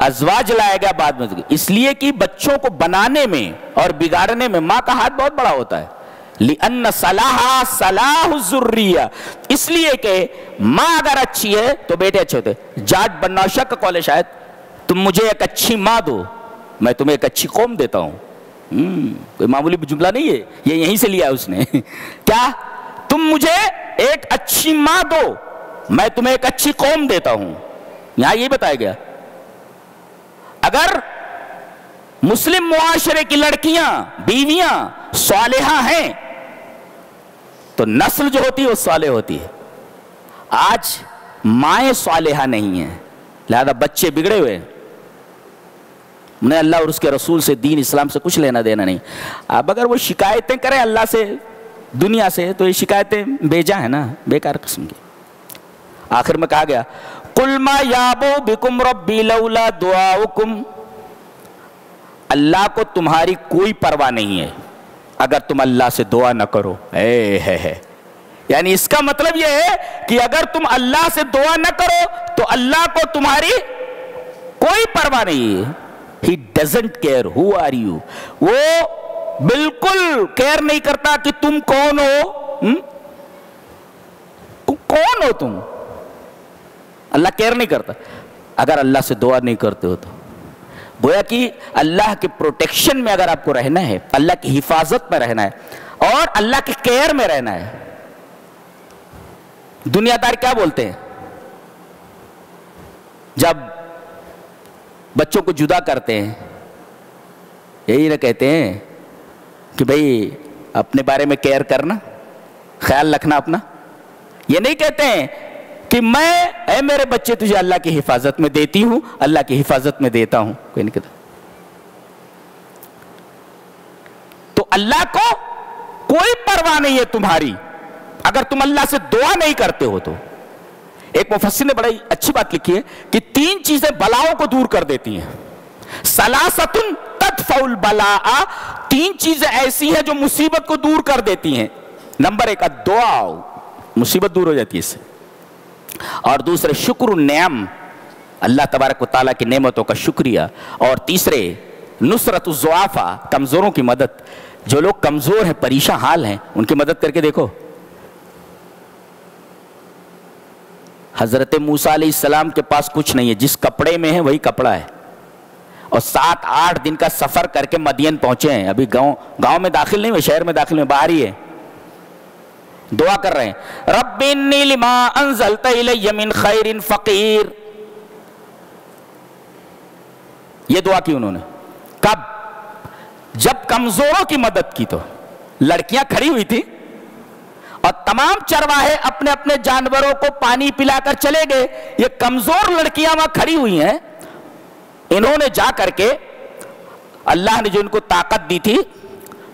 ازواج لایا گیا بعد میں، اس لیے کہ بچوں کو بنانے میں اور بگاڑنے میں ماں کا ہاتھ بہت بڑا ہوتا ہے. لِأَنَّ صَلَاحَ صَلَاحُ الذُّرِّيَّةِ، اس لیے کہ ماں اگر اچھی ہے تو بیٹے اچھے ہوتے. جاٹ بنوشہ کا قول ہے شاید، تم مجھے ایک اچھی ماں دو میں تمہیں ایک اچھی قوم دیتا ہوں. کوئی معمولی جملہ نہیں ہے، یہ یہیں سے لیا اس نے. کیا؟ تم مجھے ایک اچھی ماں دو میں تمہیں ایک اچھی قوم دیتا ہوں. یہاں یہ بتایا گیا اگر مسلم معاشرے کی لڑکیاں بیویاں صالحہ ہیں تو نسل جو ہوتی ہے وہ صالح ہوتی ہے. آج مائیں صالحہ نہیں ہیں، لہذا بچے بگڑے ہوئے ہیں. انہیں اللہ اور اس کے رسول سے، دین اسلام سے کچھ لینا دینا نہیں. اب اگر وہ شکایتیں کریں اللہ سے، دنیا سے، تو یہ شکایتیں بیجا ہیں نا، بیکار قسم کی. آخر میں کہا گیا قُلْ مَا يَعْبُؤُ بِكُمْ رَبِّي لَوْلَا دُعَاؤُكُمْ، اللہ کو تمہاری کوئی پرواہ نہیں ہے اگر تم اللہ سے دعا نہ کرو. یعنی اس کا مطلب یہ ہے کہ اگر تم اللہ سے دعا نہ کرو تو اللہ کو تمہاری کوئی پرواہ نہیں ہے. He doesn't care who are you، وہ بالکل کیئر نہیں کرتا کہ تم کون ہو. کون ہو تم، اللہ کیئر نہیں کرتا اگر اللہ سے دعا نہیں کرتے ہو تو. گویا کہ اللہ کے پروٹیکشن میں اگر آپ کو رہنا ہے، اللہ کی حفاظت میں رہنا ہے اور اللہ کے کیئر میں رہنا ہے. دنیا دار کیا بولتے ہیں جب بچوں کو جدا کرتے ہیں؟ یہی نہ کہتے ہیں کہ بھئی اپنے بارے میں کیئر کرنا، خیال رکھنا اپنا. یہ نہیں کہتے ہیں کہ میں اے میرے بچے تجھے اللہ کی حفاظت میں دیتی ہوں، اللہ کی حفاظت میں دیتا ہوں. کوئی نہیں کہتا. تو اللہ کو کوئی پرواہ نہیں ہے تمہاری اگر تم اللہ سے دعا نہیں کرتے ہو تو. ایک مفسر نے بڑی اچھی بات لکھی ہے کہ 3 چیزیں بلاؤں کو دور کر دیتی ہیں. ثلاثۃ تدفع البلاء، 3 چیزیں ایسی ہیں جو مصیبت کو دور کر دیتی ہیں. نمبر 1 الدعاء، مصیبت دور ہو جاتی ہے اس سے. اور دوسرے شکر النعم، اللہ تبارک و تعالیٰ کی نعمتوں کا شکریہ. اور تیسرے نصرت الضعفاء، کمزوروں کی مدد. جو لوگ کمزور ہیں، پریشان حال ہیں، ان کی مدد کر کے دیکھو. حضرت موسیٰ علیہ السلام کے پاس کچھ نہیں ہے، جس کپڑے میں ہے وہی کپڑا ہے، اور 7-8 دن کا سفر کر کے مدین پہنچے ہیں. ابھی گاؤں میں داخل نہیں ہوئے، شہر میں داخل ہوئے، باہر ہی ہے. دعا کر رہے ہیں رب انی لما انزلت الی من خیر فقیر. یہ دعا کی انہوں نے. کب؟ جب کمزوروں کی مدد کی. تو لڑکیاں کھڑی ہوئی تھی اور تمام چرواہے اپنے اپنے جانوروں کو پانی پلا کر چلے گئے. یہ کمزور لڑکیاں وہاں کھڑی ہوئی ہیں. انہوں نے جا کر کے اللہ نے جو ان کو طاقت دی تھی،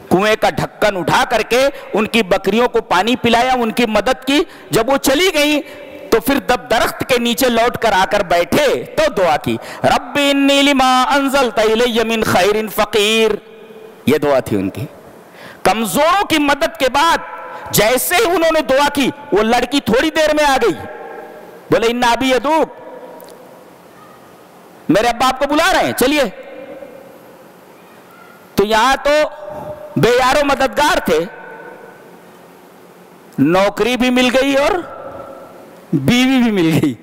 کنویں کا ڈھکن اٹھا کر کے ان کی بکریوں کو پانی پلایا، ان کی مدد کی. جب وہ چلی گئی تو پھر جب درخت کے نیچے لوٹ کر آ کر بیٹھے تو دعا کی، رب انی لما انزلت الی من خیر فقیر. یہ دعا تھی ان کی. کمزوروں کی مدد کے بعد جیسے ہی انہوں نے دعا کی، وہ لڑکی تھوڑی دیر میں آ گئی. بولے ان ابی یدعوک، میرے ابا آپ کو بلا رہے ہیں، چلیے. تو یہاں تو بے یارو مددگار تھے، نوکری بھی مل گئی اور بیوی بھی مل گئی.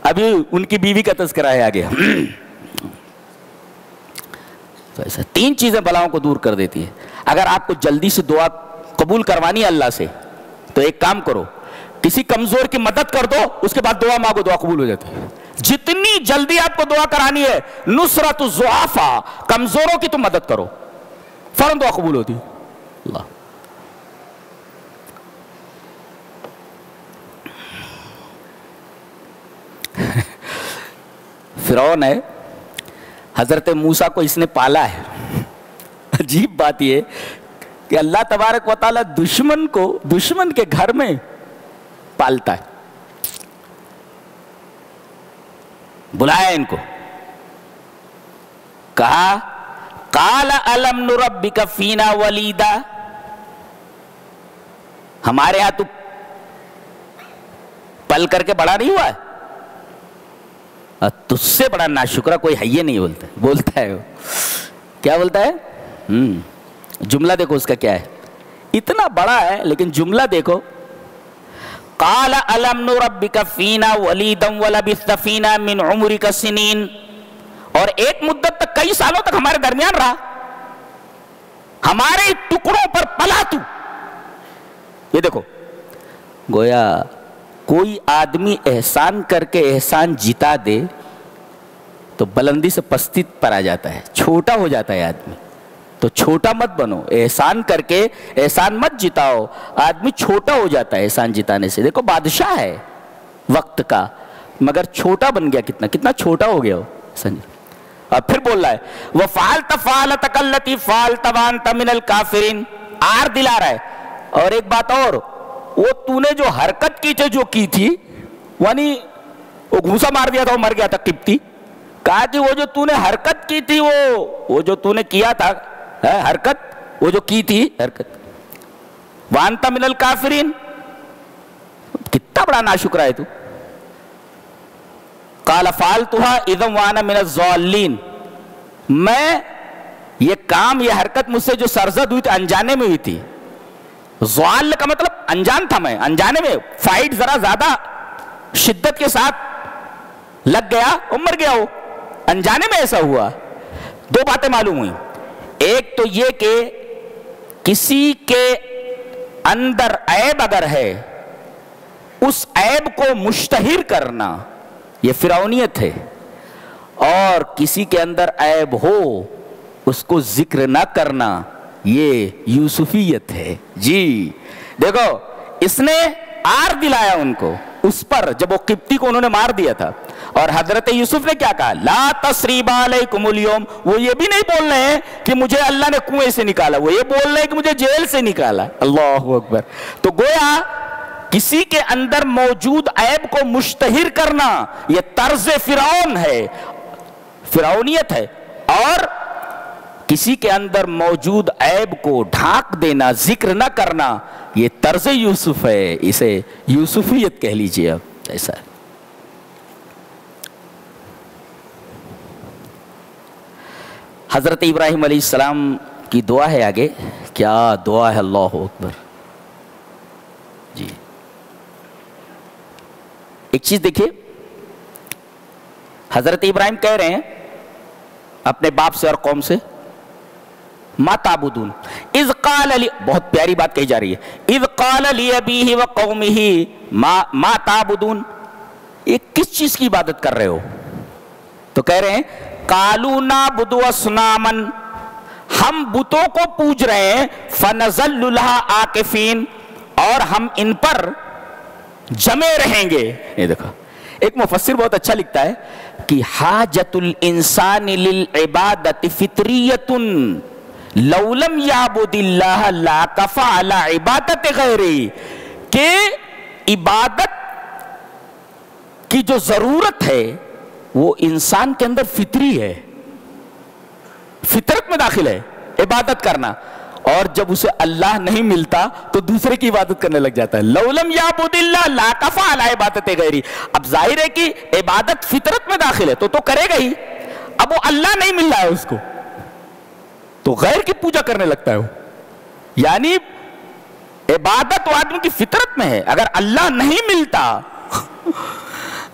ابھی ان کی بیوی کا تذکرہ ہے آگے. تو ایسا 3 چیزیں بلاؤں کو دور کر دیتی ہے. اگر آپ کو جلدی سے دعا قبول کروانی ہے اللہ سے تو ایک کام کرو، کسی کمزور کی مدد کر دو، اس کے بعد دعا مانگو، دعا قبول ہو جاتی ہے. جتنی جلدی آپ کو دعا کرانی ہے، نصرت الضعفاء، کمزوروں کی تو مدد کرو، فوراً دعا قبول ہوتی ہے. اللہ فرعون ہے، حضرت موسیٰ کو اس نے پالا ہے. عجیب بات یہ کہ اللہ تبارک و تعالیٰ دشمن کو دشمن کے گھر میں پالتا ہے. بلایا ان کو، کہا قال الم نربک فینا ولیدا، ہمارے ہاں تو پل کر کے بڑا نہیں ہوا ہے، تجھ سے بڑا ناشکرا کوئی ہے ہی نہیں. بولتا ہے وہ کیا بولتا ہے؟ جملہ دیکھو اس کا کیا ہے. اتنا بڑا ہے لیکن جملہ دیکھو، قال الم نربک فینا ولیدا ولبثت فینا من عمرک سنین، اور ایک مدت تک، کئی سالوں تک ہمارے درمیان رہا، ہمارے ٹکڑوں پر پلا تو. یہ دیکھو، گویا کوئی آدمی احسان کر کے احسان جتا دے تو بلندی سے پستی پر آ جاتا ہے، چھوٹا ہو جاتا ہے آدمی. تو چھوٹا مت بنو، احسان کر کے احسان مت جتاؤ، آدمی چھوٹا ہو جاتا ہے احسان جتانے سے. دیکھو بادشاہ ہے وقت کا، مگر چھوٹا بن گیا، کتنا چھوٹا ہو گیا ہو. اور پھر بول رہا ہے وَفَعَلْتَ فَعَلَتَكَ الَّتِي فَعَلْتَ وَأَنْتَ مِنَ الْكَافِرِينَ، آر دلا رہا ہے. اور ایک بات اور، وہ تو نے جو حرکت کی تھی، یعنی وہ گھوسا مار دیا تھا، وہ مر گیا تھا قبطی. کہا کہ وہ جو تو نے حرکت کی تھی، وہ جو تو نے کیا تھا حرکت، وہ جو کی تھی حرکت، وَأَنْتَ مِنَ الْكَافِرِينَ، کتنا بڑا ناشکرا ہے تو. قَالَ فَعَلْتُهَا إِذًا وَأَنَا مِنَ الضَّالِّينَ، میں یہ کام، یہ حرکت مجھ سے جو سرزد ہوئی تھی، انجانے میں ہوئی تھی. ضال کا مطلب انجان تھا، میں انجانے میں، فائٹ ذرا زیادہ شدت کے ساتھ لگ گیا اور مر گیا. ہو انجانے میں ایسا ہوا. 2 باتیں معلوم ہوئی. ایک تو یہ کہ کسی کے اندر عیب اگر ہے، اس عیب کو مشتہر کرنا یہ فرعونیت ہے، اور کسی کے اندر عیب ہو اس کو ذکر نہ کرنا یہ یوسفیت ہے. جی دیکھو، اس نے آر دلایا ان کو اس پر جب وہ قبطی کو انہوں نے مار دیا تھا. اور حضرت یوسف نے کیا کہا؟ لا تثریب علیکم اليوم. وہ یہ بھی نہیں بول رہے ہیں کہ مجھے اللہ نے کنویں سے نکالا، وہ یہ بول رہے ہیں کہ مجھے جیل سے نکالا. اللہ اکبر. تو گویا کسی کے اندر موجود عیب کو مشتہر کرنا یہ طرز فرعون ہے، فرعونیت ہے. اور کسی کے اندر موجود عیب کو ڈھانک دینا، ذکر نہ کرنا، یہ طرز یوسف ہے. اسے یوسفیت کہہ لیجئے. اب ایسا ہے. حضرت ابراہیم علیہ السلام کی دعا ہے آگے. کیا دعا ہے، اللہ اکبر. جی ایک چیز دیکھیے، حضرت ابراہیم کہہ رہے ہیں اپنے باپ سے اور قوم سے، ما تعبدون اذ قال لی، بہت پیاری بات کہی جا رہی ہے، اذ قال لی ابیہ وقومہ ما تعبدون، یہ کس چیز کی عبادت کر رہے ہو؟ تو کہہ رہے ہیں قالوا نعبد اصناما، ہم بتوں کو پوج رہے ہیں، فنظل لها عاکفین، اور ہم ان پر جمے رہیں گے. یہ دیکھو، ایک مفسر بہت اچھا لکھتا ہے کہ حاجت الانسان للعبادت فطریت لو لم یعبد اللہ لا کفى علی عبادت غیرہ، کہ عبادت کی جو ضرورت ہے وہ انسان کے اندر فطری ہے، فطرت میں داخل ہے عبادت کرنا، اور جب اسے اللہ نہیں ملتا تو دوسرے کی عبادت کرنے لگ جاتا ہے. لَوْ لَمْ يَعْبُدِ اللَّهَ لَكَفَى عَلَىٰ عِبَادَتِ غَيْرِهِ. اب ظاہر ہے کہ عبادت فطرت میں داخل ہے تو کرے گا ہی. اب وہ اللہ نہیں مل رہا ہے اس کو تو غیر کی پوجا کرنے لگتا ہے وہ. یعنی عبادت وہ آدمی کی فطرت میں ہے. اگر اللہ نہیں ملتا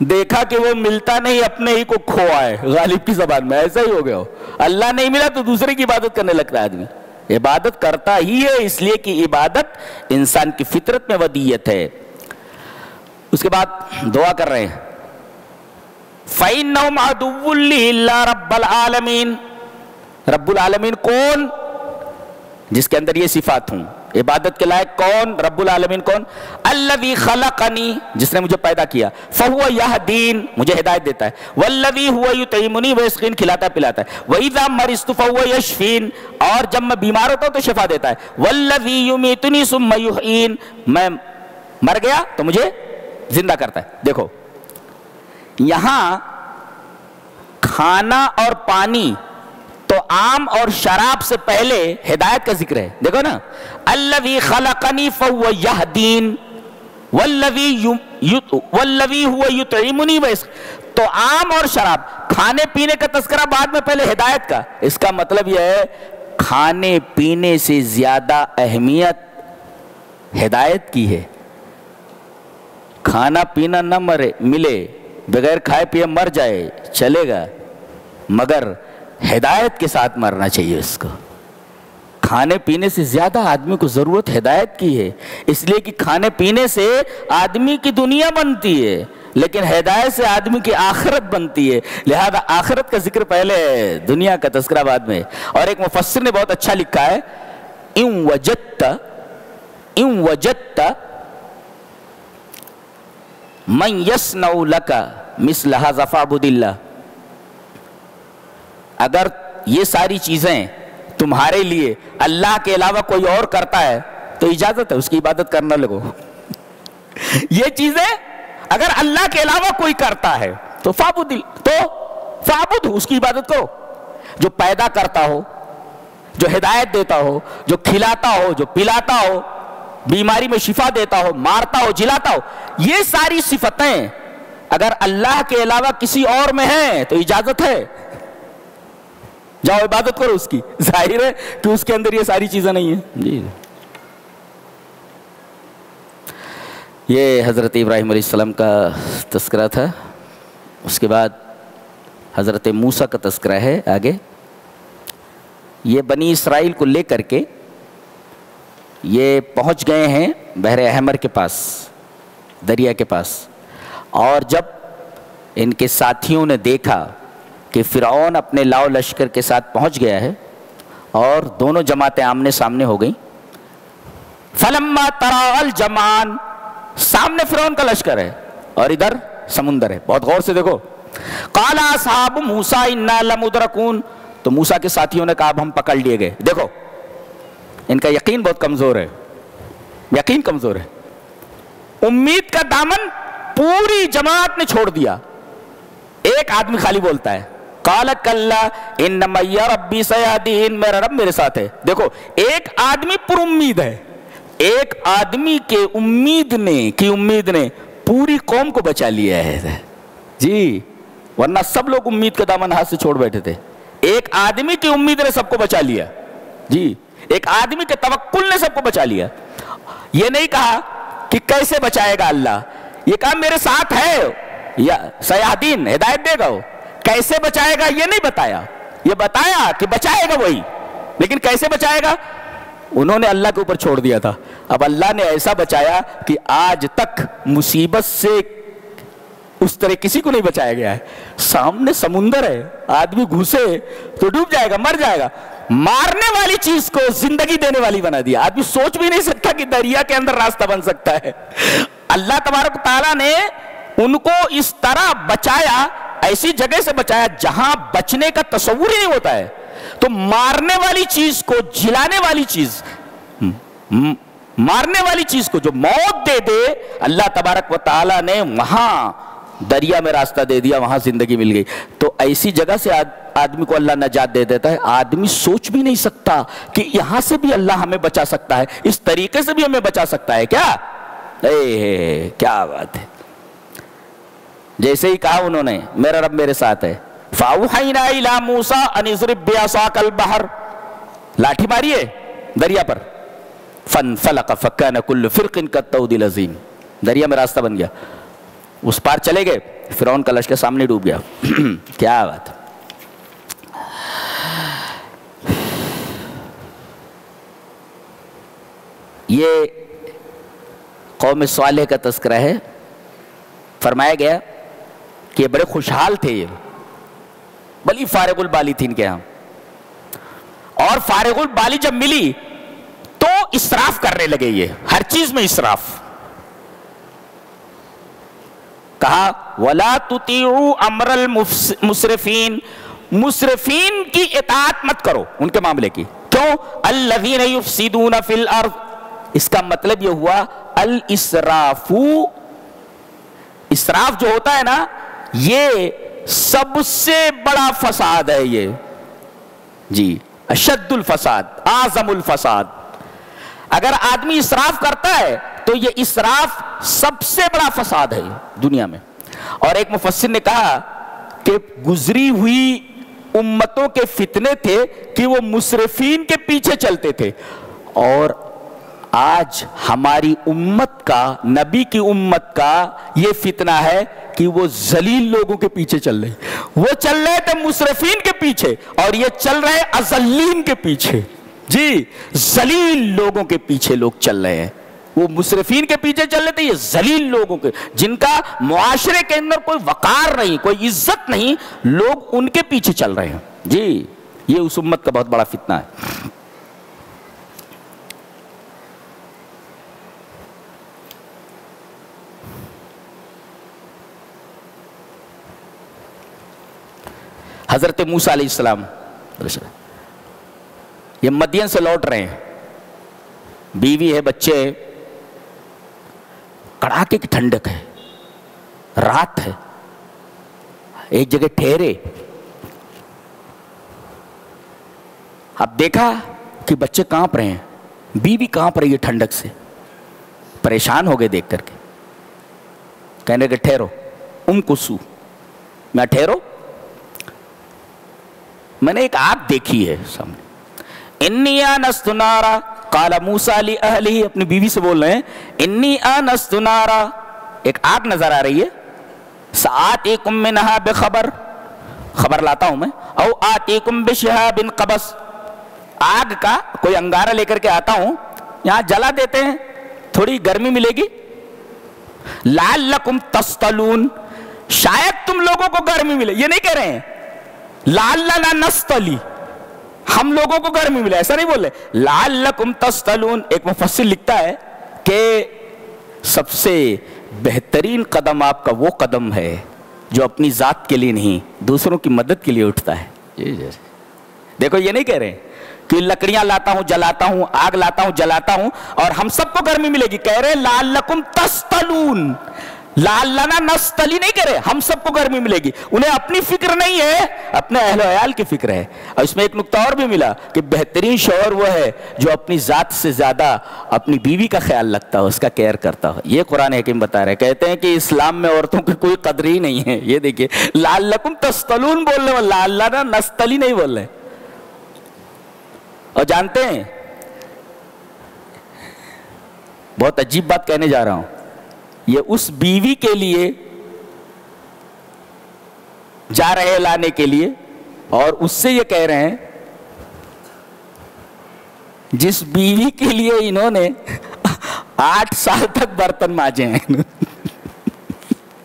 دیکھا کہ وہ ملتا نہیں اپنے ہی کو کھویا ہے، غالب کی زبان میں ایسا ہی ہو گیا ہو. اللہ نہیں ملا تو دوسرے کی عبادت کرنے لگتا ہے آدمی. عبادت کرتا ہی ہے اس لیے کہ عبادت انسان کی فطرت میں ودیت ہے. اس کے بعد دعا کر رہے ہیں فَإِنَّهُمْ عَدُوٌّ لِّي إِلَّا رَبَّ الْعَالَمِينَ. رب العالمین کون؟ جس کے اندر یہ صفات ہوں. عبادت کے لائق کون؟ رب العالمین کون؟ الذی خلقنی، جس نے مجھے پیدا کیا، فہو یہدین، مجھے ہدایت دیتا ہے، والذی ہوا یطعمنی ویسقین، کھلاتا پلاتا ہے، واذا مرضت فہو یشفین، اور جب میں بیمار ہوتا ہوں تو شفا دیتا ہے، والذی یمیتنی ثم یحیین، میں مر گیا تو مجھے زندہ کرتا ہے. دیکھو یہاں کھانا اور پانی تو عام اور شراب سے پہلے ہدایت کا ذکر ہے. دیکھو نا، الذی خلقنی فہو یہدین والذی ہوا یطعمنی ویسقین. تو عام اور شراب، کھانے پینے کا تذکرہ بعد میں، پہلے ہدایت کا. اس کا مطلب یہ ہے کھانے پینے سے زیادہ اہمیت ہدایت کی ہے. کھانا پینا نہ ملے، بغیر کھائے پیے مر جائے چلے گا، مگر ہدایت کے ساتھ مرنا چاہیے اس کو. کھانے پینے سے زیادہ آدمی کو ضرورت ہدایت کی ہے، اس لیے کہ کھانے پینے سے آدمی کی دنیا بنتی ہے لیکن ہدایت سے آدمی کی آخرت بنتی ہے. لہذا آخرت کا ذکر پہلے ہے، دنیا کا تذکرہ بعد میں. اور ایک مفسر نے بہت اچھا لکھا ہے، ان وجدت من یصنع لک مثل ھذا فاعبد اللہ. اگر یہ ساری چیزیں تمہارے لیے اللہ کے علاوہ کوئی اور کرتا ہے تو اجازت ہے اس کی عبادت کرنا لگو. یہ چیزیں اگر اللہ کے علاوہ کوئی کرتا ہے تو فاعبد، اس کی عبادت کرو. جو پیدا کرتا ہو، جو ہدایت دیتا ہو، جو کھلاتا ہو، جو پلاتا ہو، بیماری میں شفا دیتا ہو، مارتا ہو، جلاتا ہو، یہ ساری صفتیں اگر اللہ کے علاوہ کسی اور میں ہیں تو اجازت ہے، جاؤ عبادت کرو اس کی. ظاہر ہے کہ اس کے اندر یہ ساری چیزیں نہیں ہیں. جی یہ حضرت ابراہیم علیہ السلام کا تذکرہ تھا. اس کے بعد حضرت موسیٰ کا تذکرہ ہے آگے. یہ بنی اسرائیل کو لے کر کے یہ پہنچ گئے ہیں بحر احمر کے پاس، دریا کے پاس. اور جب ان کے ساتھیوں نے دیکھا کہ فرعون اپنے لاؤ لشکر کے ساتھ پہنچ گیا ہے اور دونوں جماعتیں آمنے سامنے ہو گئیں، فلما تراءى الجمعان، سامنے فرعون کا لشکر ہے اور ادھر سمندر ہے. بہت غور سے دیکھو. قال اصحاب موسیٰ انا لمدرکون، تو موسیٰ کے ساتھیوں نے کہا اب ہم پکڑ لیے گئے. دیکھو ان کا یقین بہت کمزور ہے، یقین کمزور ہے. امید کا دامن پوری جماعت نے چھوڑ دیا، ایک آدمی خالی بولتا ہے قال کلا ان معی ربی سیہدین، میرا رب میرے ساتھ ہے. دیکھو ایک آدمی پر امید ہے، ایک آدمی کے امید نے پوری قوم کو بچا لیا ہے. جی ورنہ سب لوگ امید کا دامن ہاتھ سے چھوڑ بیٹھے تھے. ایک آدمی کی امید نے سب کو بچا لیا. جی ایک آدمی کے توکل نے سب کو بچا لیا. یہ نہیں کہا کہ کیسے بچائے گا اللہ، یہ کہا میرے ساتھ ہے یا سیہدین، ہدایت دے گا. وہ کیسے بچائے گا یہ نہیں بتایا، یہ بتایا کہ بچائے گا وہی، لیکن کیسے بچائے گا انہوں نے اللہ کے اوپر چھوڑ دیا تھا. اب اللہ نے ایسا بچایا کہ آج تک مصیبت سے اس طرح کسی کو نہیں بچایا گیا ہے. سامنے سمندر ہے، آدمی گھسے تو ڈوب جائے گا، مر جائے گا. مارنے والی چیز کو زندگی دینے والی بنا دیا. آدمی سوچ بھی نہیں سکتا کہ دریا کے اندر راستہ بن سکتا ہے. اللہ تبارک تعالیٰ نے ان کو اس طرح بچایا، ایسی جگہ سے بچایا جہاں بچنے کا تصور ہی نہیں ہوتا ہے. تو مارنے والی چیز کو، جلانے والی چیز، مارنے والی چیز کو جو موت دے دے، اللہ تبارک و تعالیٰ نے وہاں دریا میں راستہ دے دیا، وہاں زندگی مل گئی۔ تو ایسی جگہ سے آدمی کو اللہ نجات دے دیتا ہے، آدمی سوچ بھی نہیں سکتا کہ یہاں سے بھی اللہ ہمیں بچا سکتا ہے، اس طریقے سے بھی ہمیں بچا سکتا ہے کیا؟ کیا بات ہے! جیسے ہی کہا انہوں نے میرا رب میرے ساتھ ہے، فَأَوْحَيْنَا إِلَىٰ مُوسَىٰ أَنِ اضْرِب بِّعَصَاكَ الْبَحْرَ، لاٹھی ماریے دریا پر، فَانْفَلَقَ فَكَانَ كُلُّ فِرْقٍ كَالطَّوْدِ الْعَظِيمِ، دریا میں راستہ بن گیا، اس پار چلے گئے، فرعون کا لشکر سامنے ڈوب گیا۔ کیا بات! یہ قوم صالح کا تذکرہ ہے۔ فرمایا گیا کہ یہ بڑے خوشحال تھے، یہ بڑی فارغ البالی تھی ان کے ہاں، اور فارغ البالی جب ملی تو اسراف کرنے لگے، یہ ہر چیز میں اسراف۔ کہا وَلَا تُطِيعُوا أَمْرَ الْمُسْرِفِينَ، مسرفین کی اطاعت مت کرو ان کے معاملے کی۔ کیوں؟ الَّذِينَ يُفْسِدُونَ فِي الْأَرْضِ، اس کا مطلب یہ ہوا الاسراف، اسراف جو ہوتا ہے نا یہ سب سے بڑا فساد ہے، یہ جی اشد الفساد، اعظم الفساد۔ اگر آدمی اسراف کرتا ہے تو یہ اسراف سب سے بڑا فساد ہے دنیا میں۔ اور ایک مفسر نے کہا کہ گزری ہوئی امتوں کے فتنے تھے کہ وہ مسرفین کے پیچھے چلتے تھے، اور آج ہماری امت کا، نبی کی امت کا یہ فتنہ ہے کہ وہ ذلیل لوگوں کے پیچھے چل رہے، وہ چل رہے تھے مسرفین کے پیچھے اور یہ چل رہے اذلین کے پیچھے، جی ذلیل لوگوں کے پیچھے لوگ چل رہے ہیں۔ وہ مسرفین کے پیچھے چل رہے تھے، یہ ذلیل لوگوں کے، جن کا معاشرے کے اندر کوئی وقار نہیں، کوئی عزت نہیں، لوگ ان کے پیچھے چل رہے ہیں۔ جی یہ اس امت کا بہت بڑا فتنہ ہے۔ حضرت موسیٰ علیہ السلام یہ مدین سے لوٹ رہے ہیں، بیوی ہے، بچے ہیں، کڑاکے کی ٹھنڈک ہے، رات ہے، ایک جگہ ٹھہرے، اب دیکھا کہ بچے کانپ رہے ہیں، بیوی کانپ رہی ہے ٹھنڈک سے، پریشان ہو گئے دیکھ کر کے، کہنے کہ ٹھہرو، کسو، میں ٹھہرو، میں نے ایک آگ دیکھی ہے سامنے، انی آنست نارا، قال موسیٰ لأہلہ، اپنی بیوی سے بول رہے ہیں، انی آنست نارا، ایک آگ نظر آ رہی ہے، سآتیکم منہا بخبر، خبر لاتا ہوں میں، او آتیکم بشہاب قبس، آگ کا کوئی انگارہ لے کر کے آتا ہوں، یہاں جلا دیتے ہیں، تھوڑی گرمی ملے گی، لعلکم تصطلون، شاید تم لوگوں کو گرمی ملے، یہ نہیں کہہ رہے ہیں لعلنا نستلی، ہم لوگوں کو گرمی ملے، ایسا نہیں بول رہے، لعلکم تصطلون۔ ایک مفسر لکھتا ہے کہ سب سے بہترین قدم آپ کا وہ قدم ہے جو اپنی ذات کے لیے نہیں، دوسروں کی مدد کے لیے اٹھتا ہے۔ دیکھو یہ نہیں کہہ رہے کہ لکڑیاں لاتا ہوں جلاتا ہوں، آگ لاتا ہوں جلاتا ہوں اور ہم سب کو گرمی ملے گی، کہہ رہے لعلکم تصطلون، لعلنا نستلی نہیں کہہ رہے، ہم سب کو گرمی ملے گی۔ انہیں اپنی فکر نہیں ہے، اپنے اہل و عیال کی فکر ہے۔ اور اس میں ایک نکتہ اور بھی ملا کہ بہترین شوہر وہ ہے جو اپنی ذات سے زیادہ اپنی بیوی کا خیال رکھتا ہو، اس کا کیئر کرتا ہو۔ یہ قرآن حکیم بتا رہے، کہتے ہیں کہ اسلام میں عورتوں کی کوئی قدر ہی نہیں ہے۔ یہ دیکھیے لعلکم تصطلون بول رہے، لعلنا نستلی نہیں بول رہے۔ اور جانتے ہیں بہت عجیب بات کہنے جا رہا ہوں، یہ اس بیوی کے لیے جا رہے لانے کے لیے، اور اس سے یہ کہہ رہے ہیں جس بیوی کے لیے انہوں نے 8 سال تک برتن مانجے ہیں،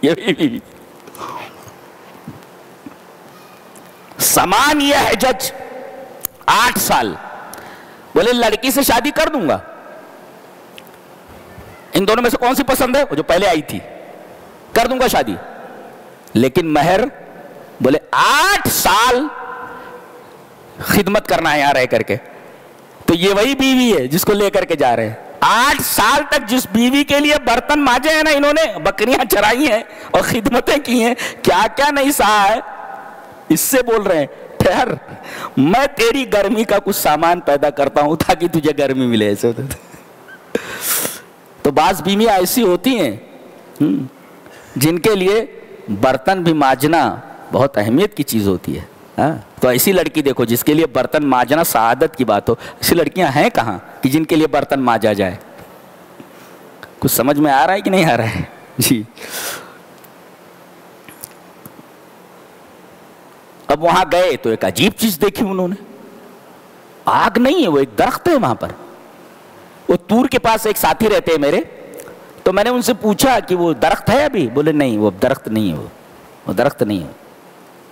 یہ بیوی سامان یہ ہے جج 8 سال، بولے لڑکی سے شادی کر دوں گا، ان دونوں میں سے کون سی پسند ہے؟ وہ جو پہلے آئی تھی، کر دوں گا شادی، لیکن مہر بولے 8 سال خدمت کرنا ہے یہاں رہ کر کے۔ تو یہ وہی بیوی ہے جس کو لے کر کے جا رہے ہیں، 8 سال تک جس بیوی کے لیے برتن مانجے ہیں نا انہوں نے، بکریاں چرائی ہیں اور خدمتیں کی ہیں، کیا کیا نہیں سہا ہے، اس سے بول رہے ہیں ٹھہر، میں تیری گرمی کا کچھ سامان پیدا کرتا ہوں تاکہ تجھے گرمی ملے. ایسے تو بعض بیویاں ایسی ہوتی ہیں جن کے لیے برتن بھی مانجنا بہت اہمیت کی چیز ہوتی ہے. تو ایسی لڑکی دیکھو جس کے لیے برتن مانجنا سعادت کی بات ہو. ایسی لڑکیاں ہیں کہاں کہ جن کے لیے برتن مانجا جائے؟ کچھ سمجھ میں آ رہا ہے کہ نہیں آ رہا ہے؟ جی. اب وہاں گئے تو ایک عجیب چیز دیکھی انہوں نے. آگ نہیں ہے، وہ ایک درخت ہے وہاں پر. وہ تور کے پاس ایک ساتھی رہتے ہیں میرے، تو میں نے ان سے پوچھا کہ وہ درخت ہے ابھی؟ بولے نہیں وہ درخت نہیں ہے، وہ درخت نہیں ہے.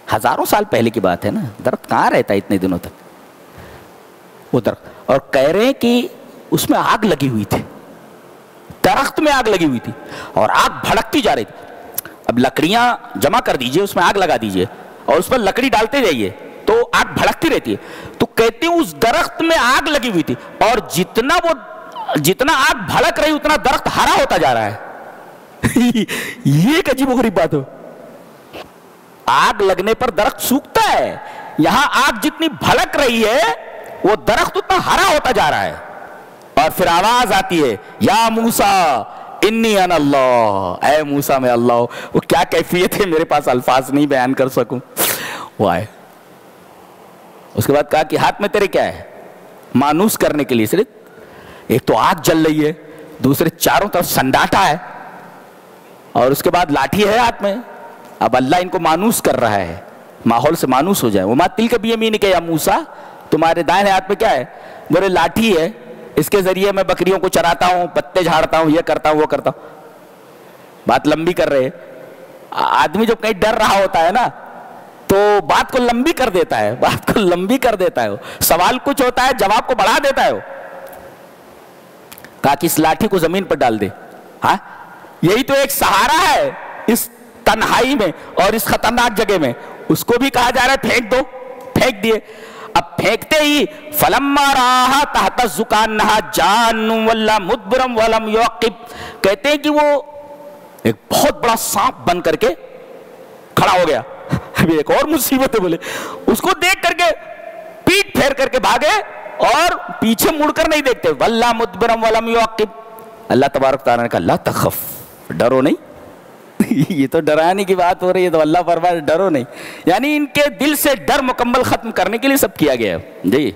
ہزاروں سال پہلے کی بات ہے نا، درخت کہاں رہتا ہے اتنے دنوں تک وہ درخت. اور کہہ رہے ہیں کہ اس میں آگ لگی ہوئی تھی، درخت میں آگ لگی ہوئی تھی اور آگ بھڑکتی جا رہی تھی. اب لکڑیاں جمع کر دیجئے، اس میں آگ لگا دیجئے اور اس پر لکڑی ڈالتے جائیے تو آگ بھڑکتی رہتی ہے. تو کہتے ہیں اس درخت میں آگ لگی ہوئی تھی اور جتنا آگ بھڑک رہی اتنا درخت ہرا ہوتا جا رہا ہے. یہ ایک عجیب و غریب بات ہو. آگ لگنے پر درخت سوکھتا ہے، یہاں آگ جتنی بھڑک رہی ہے وہ درخت اتنا ہرا ہوتا جا رہا ہے. اور پھر آواز آتی ہے یا موسیٰ انی انا اللہ، اے موسیٰ میں اللہ ہوں. وہ کیا کیفیت ہے میرے پاس الفاظ نہیں بیان کر سکوں. وہ آئے، اس کے بعد کہا کہ ہاتھ میں تیرے کیا ہے؟ مانوس کرنے کے لیے صرف ایک تو آگ جل رہی ہے، دوسرے چاروں طرف سنڈاٹا ہے اور اس کے بعد لاٹھی ہے ہاتھ میں. اب اللہ ان کو مانوس کر رہا ہے، ماحول سے مانوس ہو جائے. وما تلک بیمینک یا موسیٰ، تمہارے دائیں ہاتھ میں کیا ہے؟ بولے لاٹھی ہے، اس کے ذریعے میں بکریوں کو چراتا ہوں، پتے جھاڑتا ہوں، یہ کرتا ہوں وہ کرتا ہوں. بات لمبی کر رہے. آدمی جو کہیں ڈر رہا ہوتا ہے نا تو بات کو لمبی کر دیتا ہے، بات کو لمبی کر دیتا ہے. سوال کچھ ہوتا ہے جواب کو بڑھا دیتا ہے. کہا کہ اس لاٹھی کو زمین پر ڈال دے. ہاں یہی تو ایک سہارا ہے اس تنہائی میں اور اس خطرناک جگہ میں. اس کو بھی کہا جا رہا ہے پھینک دو، پھینک دیے. اب پھینکتے ہی فلما راہا تحت الزکانہا جان ولا مدبرم ولم یعقب، کہتے ہیں کہ وہ ایک بہت بڑا سانپ بن کر کے کھڑا ہو گیا. ابھی ایک اور مصیبت ہے. بولے اس کو دیکھ کر کے پیٹ پھیر کر کے بھاگے اور پیچھے مڑ کر نہیں دیکھتے. ولا مدبرم ولم یعقب. اللہ تبارک تعالیٰ نے کہا لا تخف، ڈرو نہیں. یہ تو ڈرانے کی بات ہو رہی ہے تو اللہ فرمائے ڈرو نہیں. یعنی ان کے دل سے ڈر مکمل ختم کرنے کے لیے سب کیا گیا ہے. جی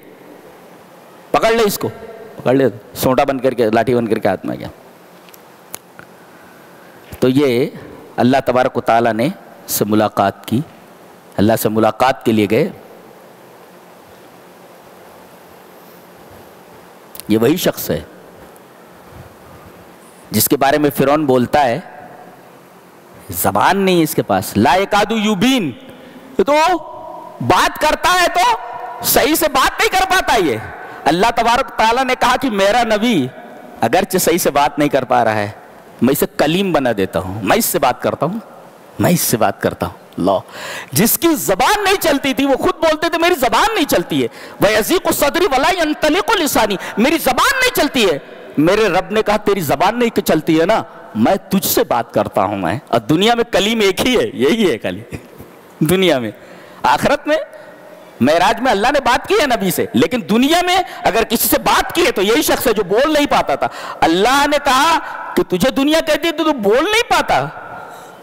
پکڑ لے، اس کو پکڑ لے. سونٹا بن کر کے، لاٹھی بن کر کے ہاتھ میں گیا. تو یہ اللہ تبارک و تعالیٰ نے سے ملاقات کی، اللہ سے ملاقات کے لیے گئے. یہ وہی شخص ہے جس کے بارے میں فرعون بولتا ہے زبان نہیں اس کے پاس، لا یکاد یبین. تو بات کرتا ہے تو صحیح سے بات نہیں کر پاتا. یہ اللہ تبارک تعالیٰ نے کہا کہ میرا نبی اگرچہ صحیح سے بات نہیں کر پا رہا ہے، میں اسے کلیم بنا دیتا ہوں، میں اس سے بات کرتا ہوں، میں اس سے بات کرتا ہوں. اللہ، جس کی زبان نہیں چلتی تھی وہ خود بولتے تھے میری زبان نہیں چلتی ہے. وَيَضِيقُ صَدْرِي وَلَا يَنْطَلِقُ لِسَانِي، میری زبان نہیں چلتی ہے. میرے رب نے کہا تیری زبان نہیں چلتی ہے نا، میں تجھ سے بات کرتا ہوں. میں اور دنیا میں کلیم ایک ہی ہے، یہی ہے کلیم دنیا میں. آخرت میں معراج میں اللہ نے بات کی ہے نبی سے، لیکن دنیا میں اگر کسی سے بات کی ہے تو یہی شخص ہے جو بول نہیں پاتا تھا. اللہ نے کہا کہ تجھے دنیا کہتی ہے تو بول نہیں پاتا،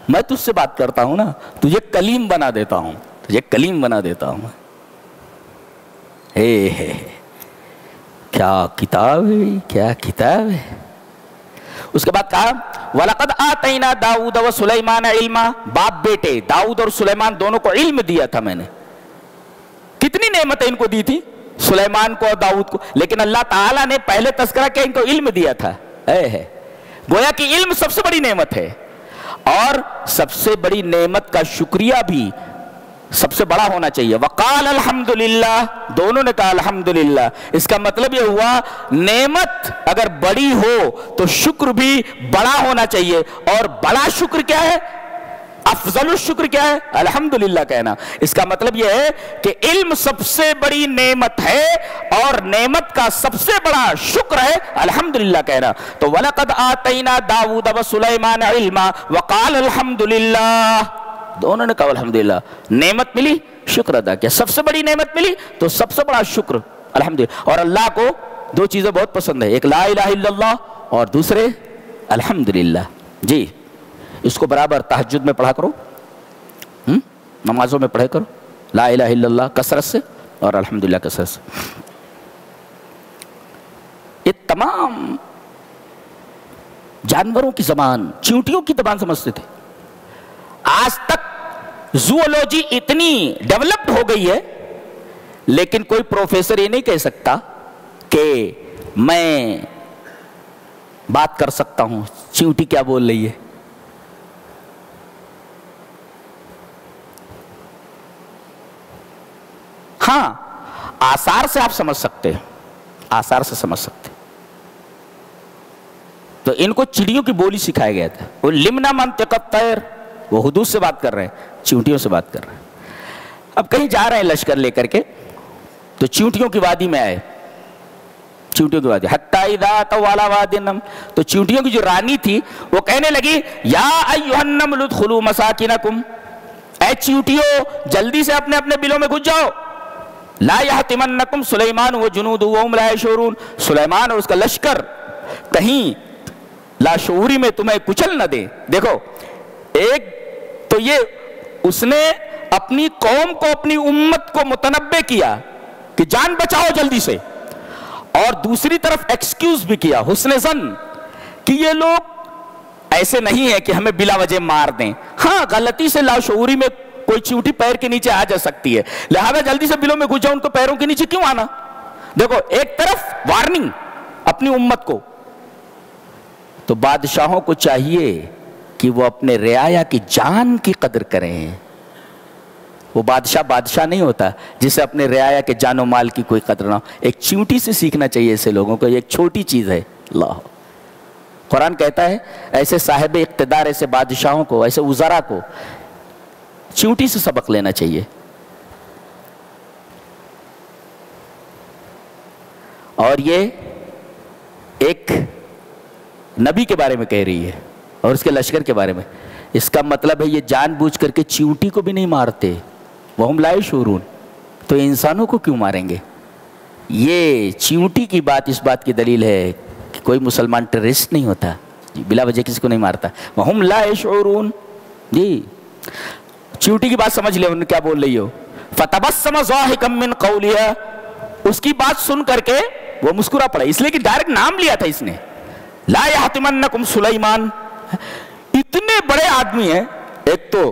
میں تجھ سے بات کرتا ہوں نا، تجھے کلیم بنا دیتا ہوں، تجھے کلیم بنا دیتا ہوں. ہے کیا کتاب ہے، کیا کتاب ہے. اس کے بعد کہا وَلَقَدْ آتَيْنَا دَاوُودَ وَسُلَيْمَانَ عِلْمًا، باپ بیٹے داؤد اور سلیمان دونوں کو علم دیا تھا میں نے. کتنی نعمتیں ان کو دی تھی، سلیمان کو اور داؤد کو، لیکن اللہ تعالیٰ نے پہلے تذکرہ کیا ان کو علم دیا تھا. گویا کہ علم سب سے بڑی نعمت ہے اور سب سے بڑی نعمت کا شکریہ بھی سب سے بڑا ہونا چاہیے. وقال الحمدللہ، دونوں نے کہا الحمدللہ. اس کا مطلب یہ ہوا نعمت اگر بڑی ہو تو شکر بھی بڑا ہونا چاہیے. اور بڑا شکر کیا ہے؟ افضل الشکر کیا ہے؟ الحمدللہ کہنا. اس کا مطلب یہ ہے کہ علم سب سے بڑی نعمت ہے اور نعمت کا سب سے بڑا شکر ہے الحمدللہ کہنا. تو وَلَقَدْ آتَيْنَا دَاوُودَ وَسُلَيْمَانَ عِلْمًا وَقَالَ الْحَمْدُلِلَّهِ. دونوں نے کہا الحمدللہ. نعمت ملی، شکر ادا کیا. سب سے بڑی نعمت ملی تو سب سے بڑا شکر الحمدللہ. اور اللہ کو دو چیزیں بہت پسند ہے، ایک لا الہ الا اللہ اور دوسرے الحمدللہ. جی اس کو برابر تہجد میں پڑھا کرو، نمازوں میں پڑھے کرو، لا الہ الا اللہ کثرت سے اور الحمدللہ کثرت سے. یہ تمام جانوروں کی زبان، چیونٹیوں کی زبان سمجھتے تھے. آج تک زوولوجی اتنی ڈیولپڈ ہو گئی ہے لیکن کوئی پروفیسر یہ نہیں کہہ سکتا کہ میں بات کر سکتا ہوں چیونٹی کیا بول رہی ہے. ہاں آثار سے آپ سمجھ سکتے ہیں، آثار سے سمجھ سکتے. تو ان کو چڑیوں کی بولی سکھایا گیا تھا. وہ لمنا منطق الطیر، وہ حدود سے بات کر رہے ہیں، چیونٹیوں سے بات کر رہے ہیں. اب کہیں جا رہے ہیں لشکر لے کر کے تو چیونٹیوں کی وادی میں آئے، چیونٹیوں کی وادی حتی اذا طوال وادی النمل. تو چیونٹیوں کی جو رانی تھی وہ کہنے لگی یا ایھا النمل ادخلوا مساکنکم، اے چیونٹیوں جلدی سے اپنے اپنے بلوں میں گھس جاؤ. لا یحطمنکم سلیمان وجنودہ وہم لا یشعرون، سلیمان اور اس کا لشکر کہیں لاشعوری میں تمہیں کچل نہ دے. دیکھو ایک تو یہ اس نے اپنی قوم کو، اپنی امت کو متنبع کیا کہ جان بچاؤ جلدی سے، اور دوسری طرف ایکسکیوز بھی کیا، حسن ظن، کہ یہ لوگ ایسے نہیں ہے کہ ہمیں بلا وجہ مار دیں. ہاں غلطی سے لاشعوری میں کوئی چیونٹی پیر کے نیچے آ جا سکتی ہے، لہذا جلدی سے بلوں میں گھس جاؤ، ان کو پیروں کے نیچے کیوں آنا. دیکھو ایک طرف وارننگ اپنی امت کو. تو بادشاہوں کو چاہیے کہ وہ اپنے رعایا کی جان کی قدر کریں. وہ بادشاہ نہیں ہوتا جسے اپنے رعایا کے جان و مال کی کوئی قدر نہ ہو. ایک چیونٹی سے سیکھنا چاہیے ایسے لوگوں کو. یہ ایک چھوٹی چیز ہے. اللہ قرآن کہتا ہے ایسے صاحب اقتدار، ایسے بادشاہوں کو، ایسے وزراء کو چیونٹی سے سبق لینا چاہیے. اور یہ ایک نبی کے بارے میں کہہ رہی ہے اور اس کے لشکر کے بارے میں. اس کا مطلب ہے یہ جان بوجھ کر کے چیونٹی کو بھی نہیں مارتے، وہم لا یشعرون. تو انسانوں کو کیوں ماریں گے؟ یہ چیونٹی کی بات اس بات کی دلیل ہے کہ کوئی مسلمان ٹیررسٹ نہیں ہوتا، بلا وجہ کسی کو نہیں مارتا. وہم لا یشعرون. جی چیونٹی کی بات سمجھ لے انہوں نے کیا بول رہی ہو. فتبسم ضاحکا من قولها، اس کی بات سن کر کے وہ مسکرا پڑا، اس لیے کہ ڈائریکٹ نام لیا تھا اس نے. لا یحطمنکم سلیمان. اتنے بڑے آدمی ہیں، ایک تو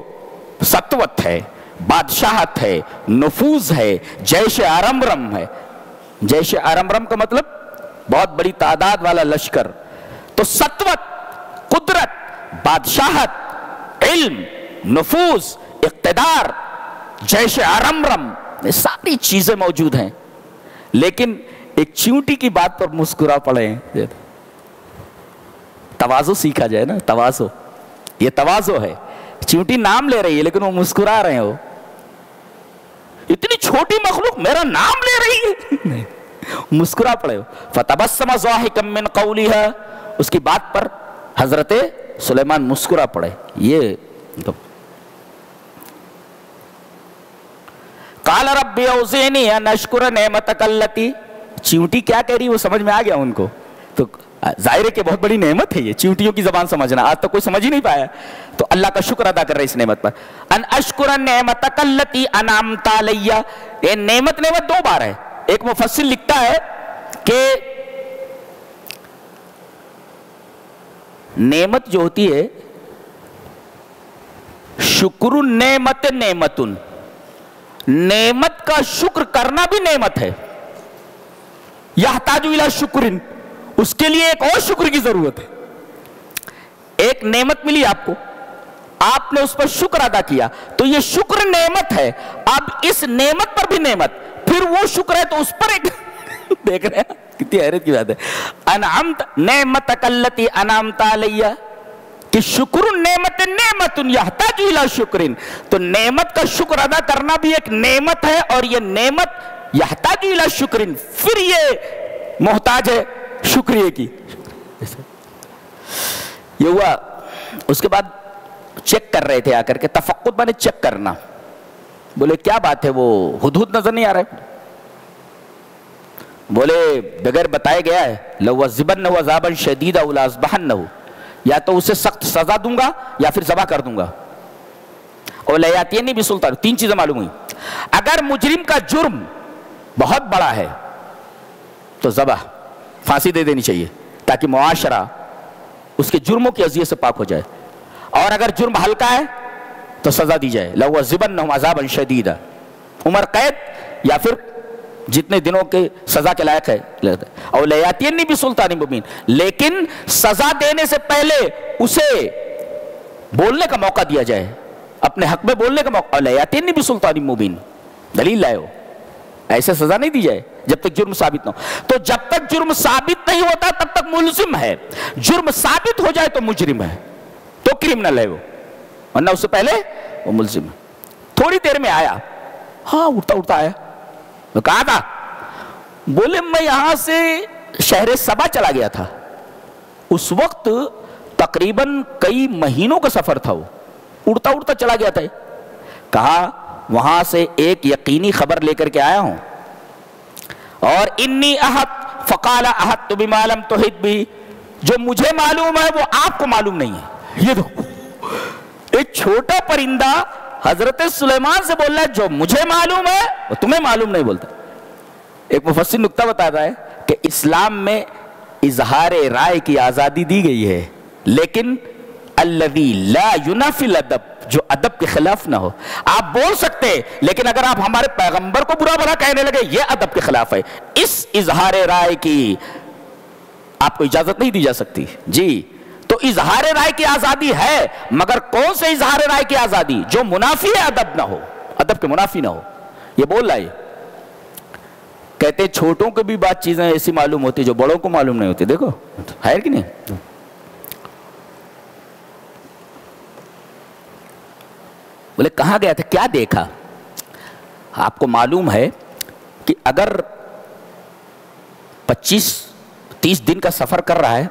سطوت ہے، بادشاہت ہے، نفوذ ہے، جیش ارمرم ہے. جیش ارمرم کا مطلب بہت بڑی تعداد والا لشکر. تو سطوت، قدرت، بادشاہت، علم، نفوذ، اقتدار، جیش ارمرم، یہ ساری چیزیں موجود ہیں. لیکن ایک چیونٹی کی بات پر مسکرا پڑے ہیں. تواضع سیکھا جائے نا، تواضع، یہ تواضع ہے. چیونٹی نام لے رہی ہے لیکن وہ مسکرا رہے ہو. اتنی چھوٹی مخلوق میرا نام لے رہی ہے، مسکرا پڑے ہو. فتبسم ضاحکا من قولها، اس کی بات پر حضرت سلیمان مسکرا پڑے. یہ قال رب اوزعنی ان اشکر نعمتک التی. چیونٹی کیا کہہ رہی وہ سمجھ میں آ گیا ان کو. تو ظاہر ہے کہ بہت بڑی نعمت ہے یہ چیونٹیوں کی زبان سمجھنا، آج تک کوئی سمجھ ہی نہیں پایا. تو اللہ کا شکر ادا کر رہے اس نعمت پر. ان اشکر نعمتک التی انعمت علی. یہ نعمت دو بار ہے. ایک مفسر لکھتا ہے کہ نعمت جو ہوتی ہے، شکر النعمت نعمتن، نعمت کا شکر کرنا بھی نعمت ہے. یحتاج الی شکر، اس کے لیے ایک اور شکر کی ضرورت ہے. ایک نعمت ملی آپ کو، آپ نے اس پر شکر ادا کیا تو یہ شکر نعمت ہے. اب اس نعمت پر بھی نعمت، پھر وہ شکر ہے تو اس پر ایک دیکھ رہے ہیں کتنی حیرت کی بات ہے. انعمت نعمتک التی انعمت علی، کہ شکر نعمت نعمت یحتاج الی شکر، تو نعمت کا شکر ادا کرنا بھی ایک نعمت ہے، اور یہ نعمت یحتاج الی شکر، پھر یہ محتاج ہے شکریہ کی۔ یہ ہوا۔ اس کے بعد چیک کر رہے تھے آ کر کے، تفقد مانے چیک کرنا، بولے کیا بات ہے، وہ ہدہد نظر نہیں آ رہا ہے؟ بولے بغیر بتائے گیا ہے، لَوَعَذِّبَنَّهُ عَذَابًا شَدِيدًا أَوْ لَأَذْبَحَنَّهُ، یا تو اسے سخت سزا دوں گا یا پھر ذبح کر دوں گا، اور لَيَأْتِيَنِّي بِسُلْطَانٍ، تین چیزیں معلوم ہوئی۔ اگر مجرم کا جرم بہت بڑا ہے تو ذبح، پھانسی دے دینی چاہیے تاکہ معاشرہ اس کے جرموں کی اذیت سے پاک ہو جائے، اور اگر جرم ہلکا ہے تو سزا دی جائے، لَوَعَذِّبَنَّهُ عَذَابًا شَدِيدًا، عمر قید یا پھر جتنے دنوں کے سزا کے لائق ہے، اور لَيَأْتِيَنِّي بِسُلْطَانٍ مُبِينٍ، لیکن سزا دینے سے پہلے اسے بولنے کا موقع دیا جائے، اپنے حق میں بولنے کا موقع، لَيَأْتِيَنِّي بِسُلْطَانٍ مُبِينٍ، دلیل لائے ہو، ایسے سزا نہیں دی جائے جب تک جرم ثابت نہ ہو۔ تو جب تک جرم ثابت نہیں ہوتا تب تک ملزم ہے، جرم ثابت ہو جائے تو مجرم ہے، تو کرمنل ہے وہ، ورنہ اس سے پہلے وہ ملزم ہے۔ تھوڑی دیر میں آیا، ہاں اٹھتا اٹھتا آیا، تو کہا تھا، بولے میں یہاں سے شہر سبا چلا گیا تھا، اس وقت تقریباً کئی مہینوں کا سفر تھا، وہ اڑتا اڑتا چلا گیا تھا۔ کہا وہاں سے ایک یقینی خبر لے کر کے آیا ہوں، اور انی احط فقال احط بما لم تحط بھی، جو مجھے معلوم ہے وہ آپ کو معلوم نہیں ہے۔ یہ تو ایک چھوٹا پرندہ حضرت سلیمان سے بول رہا ہے جو مجھے معلوم ہے وہ تمہیں معلوم نہیں بولتا۔ ایک مفسر نکتہ بتاتا ہے کہ اسلام میں اظہار رائے کی آزادی دی گئی ہے، لیکن الذی لا ینافی الادب، جو ادب کے خلاف نہ ہو۔ آپ بول سکتے لیکن اگر آپ ہمارے پیغمبر کو برا بھلا کہنے لگے یہ ادب کے خلاف ہے، اس اظہار رائے کی آپ کو اجازت نہیں دی جا سکتی۔ جی تو اظہار رائے کی آزادی ہے، مگر کون سے اظہار رائے کی آزادی؟ جو منافی ادب نہ ہو، ادب کے منافی نہ ہو۔ یہ بول رہا ہے، کہتے ہیں چھوٹوں کو بھی بات چیزیں ایسی معلوم ہوتی جو بڑوں کو معلوم نہیں ہوتی۔ دیکھو ہے کہ نہیں؟ بولے کہاں گیا تھا، کیا دیکھا؟ آپ کو معلوم ہے کہ اگر 25-30 دن کا سفر کر رہا ہے،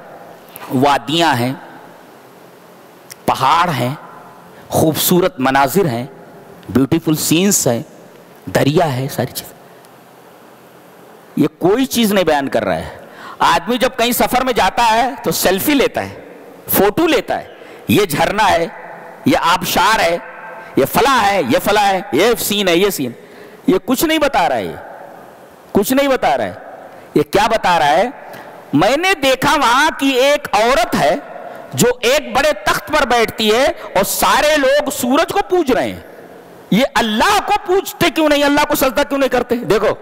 وادیاں ہیں، پہاڑ ہیں، خوبصورت مناظر ہیں، بیوٹیفل سینس ہیں، دریا ہے، ساری چیز، یہ کوئی چیز نہیں بیان کر رہا ہے۔ آدمی جب کہیں سفر میں جاتا ہے تو سیلفی لیتا ہے، فوٹو لیتا ہے، یہ جھرنا ہے، یہ آبشار ہے، یہ فلاں ہے، یہ فلاں ہے، یہ سین ہے، یہ سین، یہ کچھ نہیں بتا رہا ہے، یہ کچھ نہیں بتا رہا ہے۔ یہ کیا بتا رہا ہے؟ میں نے دیکھا وہاں کی ایک عورت ہے جو ایک بڑے تخت پر بیٹھتی ہے اور سارے لوگ سورج کو پوج رہے ہیں، یہ اللہ کو پوجتے کیوں نہیں، اللہ کو سجدہ کیوں نہیں کرتے؟ دیکھو،